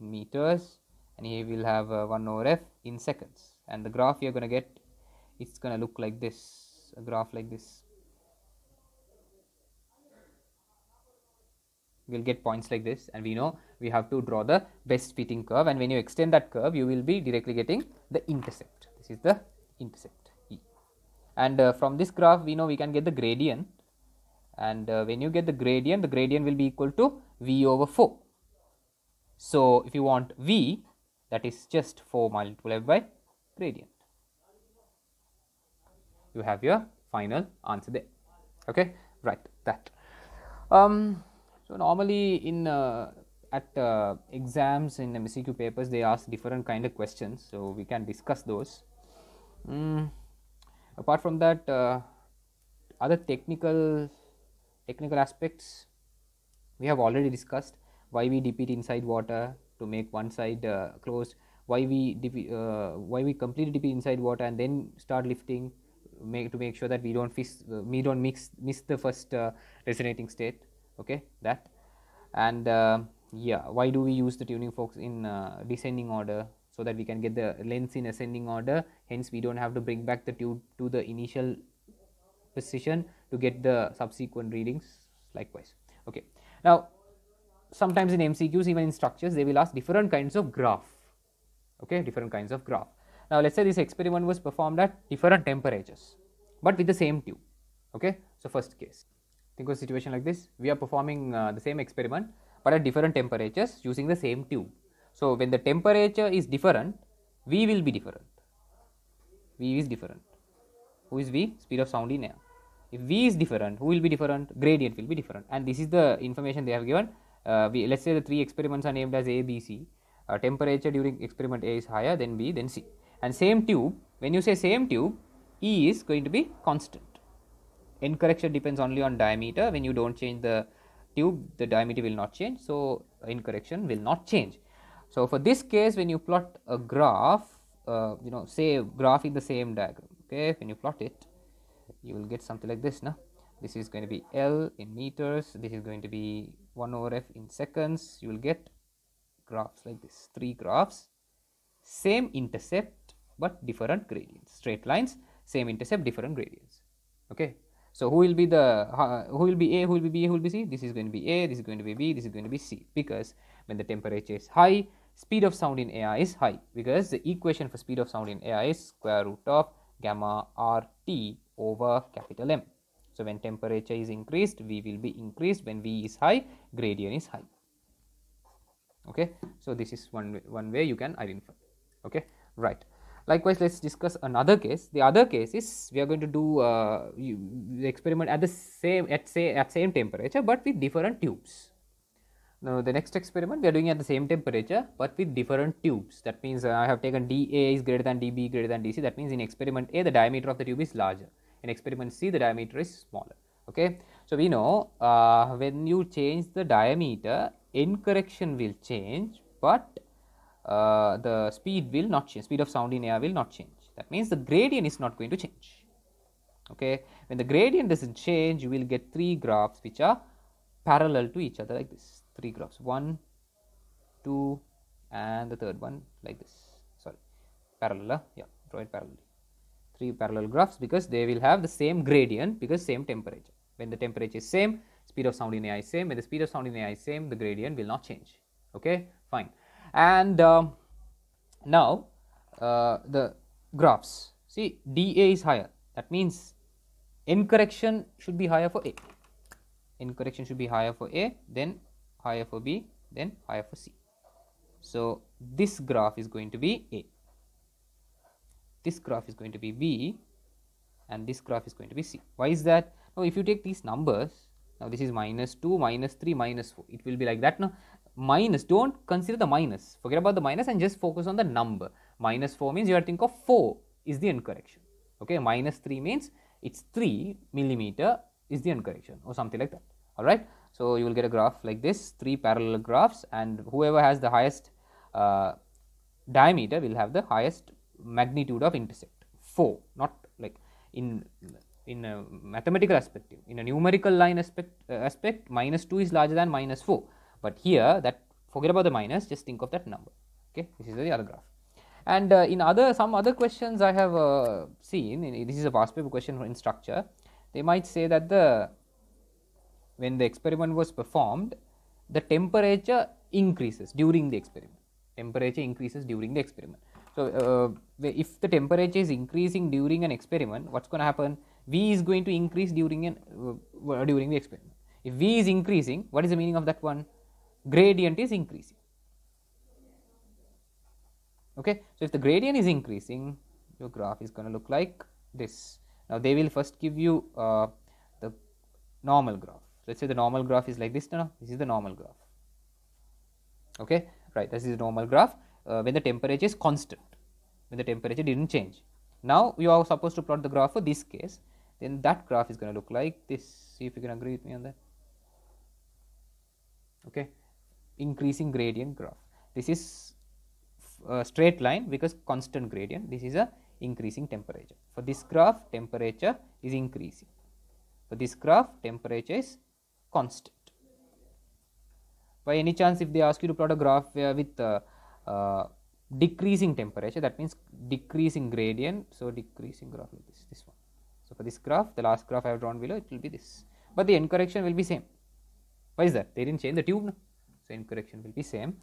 in meters, and here we will have 1 over f in seconds, and the graph you are going to get, it's going to look like this, a graph like this. We will get points like this, and we know we have to draw the best fitting curve, and when you extend that curve you will be directly getting the intercept. This is the intercept E, and from this graph we know we can get the gradient, and when you get the gradient will be equal to V over 4. So if you want V, that is just 4 multiplied by gradient. You have your final answer there. Okay, right, that. So normally in at exams in MCQ papers they ask different kind of questions, so we can discuss those. Apart from that, other technical aspects we have already discussed. Why we dip it inside water to make one side closed, why we completely dip it inside water and then start lifting, to make sure that we don't miss the first resonating state. Okay, that. And yeah, why do we use the tuning forks in descending order, so that we can get the lengths in ascending order, hence we don't have to bring back the tube to the initial position to get the subsequent readings likewise. Okay, now sometimes in MCQs, even in structures, they will ask different kinds of graph. Okay, different kinds of graph. Now let's say this experiment was performed at different temperatures but with the same tube. Okay, so first case, think of a situation like this. We are performing the same experiment but at different temperatures using the same tube. So when the temperature is different, V will be different. V is different. Who is V? Speed of sound in air. If V is different, who will be different? Gradient will be different, and this is the information they have given. Let's say the 3 experiments are named as A, B, C. Temperature during experiment A is higher, then B, then C. And same tube, when you say same tube, E is going to be constant. End correction depends only on diameter. When you don't change the tube, the diameter will not change, so end correction will not change. So for this case, when you plot a graph, say a graph in the same diagram, okay, when you plot it, you will get something like this. Now this is going to be L in meters, this is going to be 1 over f in seconds. You will get graphs like this, 3 graphs, same intercept but different gradients, straight lines, same intercept, different gradients. Okay, so who will be A, who will be B, who will be C? This is going to be A, this is going to be B, this is going to be C, because when the temperature is high, speed of sound in air is high, because the equation for speed of sound in air is square root of gamma RT over capital M. So, when temperature is increased, V will be increased. When V is high, gradient is high. Okay. So, this is one way you can identify. Okay. Right. Likewise, let us discuss another case. The other case is we are going to do the experiment at the same temperature, but with different tubes. Now, the next experiment we are doing at the same temperature, but with different tubes. That means I have taken dA is greater than dB greater than dC. That means in experiment A, the diameter of the tube is larger. In experiment C, the diameter is smaller. Okay. So, we know when you change the diameter, N correction will change, but the speed will not change, speed of sound in air will not change. That means the gradient is not going to change. Okay. When the gradient does not change, you will get 3 graphs which are parallel to each other like this. 3 graphs, 1, 2 and the third one like this, sorry, parallel, yeah, draw it parallelly. 3 parallel graphs, because they will have the same gradient, because same temperature. When the temperature is same, speed of sound in air is same. When the speed of sound in air is same, the gradient will not change. Okay, fine. And now the graphs, see dA is higher, that means N correction should be higher for A. N correction should be higher for A, then higher for B, then higher for C. So, this graph is going to be A, this graph is going to be B, and this graph is going to be C. Why is that? Now, if you take these numbers, now this is -2, -3, -4, it will be like that. Now, minus, do not consider the minus, forget about the minus and just focus on the number. -4 means you have to think of 4 is the N correction. Okay, -3 means it is 3 millimeter is the N correction or something like that. Alright. So, you will get a graph like this, 3 parallel graphs, and whoever has the highest diameter will have the highest magnitude of intersect, 4, not like in a mathematical aspect, in a numerical line aspect, -2 is larger than -4, but here that forget about the minus, just think of that number. Okay, this is the other graph. And in some other questions I have seen, this is a past paper question in structure, they might say that when the experiment was performed, the temperature increases during the experiment. Temperature increases during the experiment. So, if the temperature is increasing during an experiment, what is going to happen? V is going to increase during the experiment. If V is increasing, what is the meaning of that one? Gradient is increasing. Okay. So, if the gradient is increasing, your graph is going to look like this. Now, they will first give you the normal graph. Let us say the normal graph is like this. No, this is the normal graph. Okay, right. This is the normal graph when the temperature is constant, when the temperature did not change. Now, you are supposed to plot the graph for this case, then that graph is going to look like this. See if you can agree with me on that. Okay, increasing gradient graph. This is a straight line because constant gradient. This is a increasing temperature. For this graph, temperature is increasing. For this graph, temperature is constant. By any chance, if they ask you to plot a graph with decreasing temperature, that means decreasing gradient. So, decreasing graph like this one. So, for this graph, the last graph I have drawn below, it will be this, but the N correction will be same. Why is that? They did not change the tube, no? So, N correction will be same.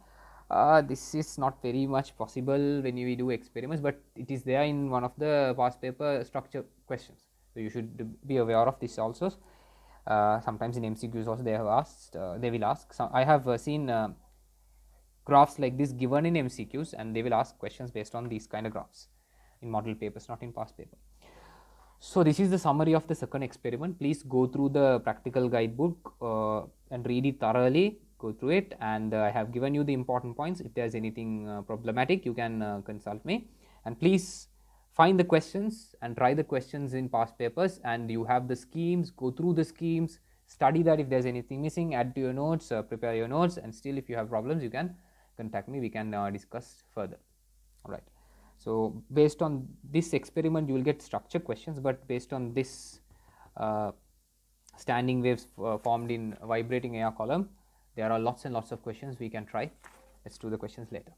This is not very much possible when we do experiments, but it is there in one of the past paper structure questions. So, you should be aware of this also. Sometimes in MCQs also they have asked, they will ask. I have seen graphs like this given in MCQs, and they will ask questions based on these kind of graphs in model papers, not in past paper. So, this is the summary of the second experiment. Please go through the practical guidebook and read it thoroughly, go through it, and I have given you the important points. If there is anything problematic, you can consult me, and please find the questions and try the questions in past papers, and you have the schemes, go through the schemes, study that. If there is anything missing, add to your notes, prepare your notes, and still if you have problems, you can contact me, we can discuss further. Alright. So, based on this experiment, you will get structure questions, but based on this standing waves formed in vibrating air column, there are lots and lots of questions we can try. Let us do the questions later.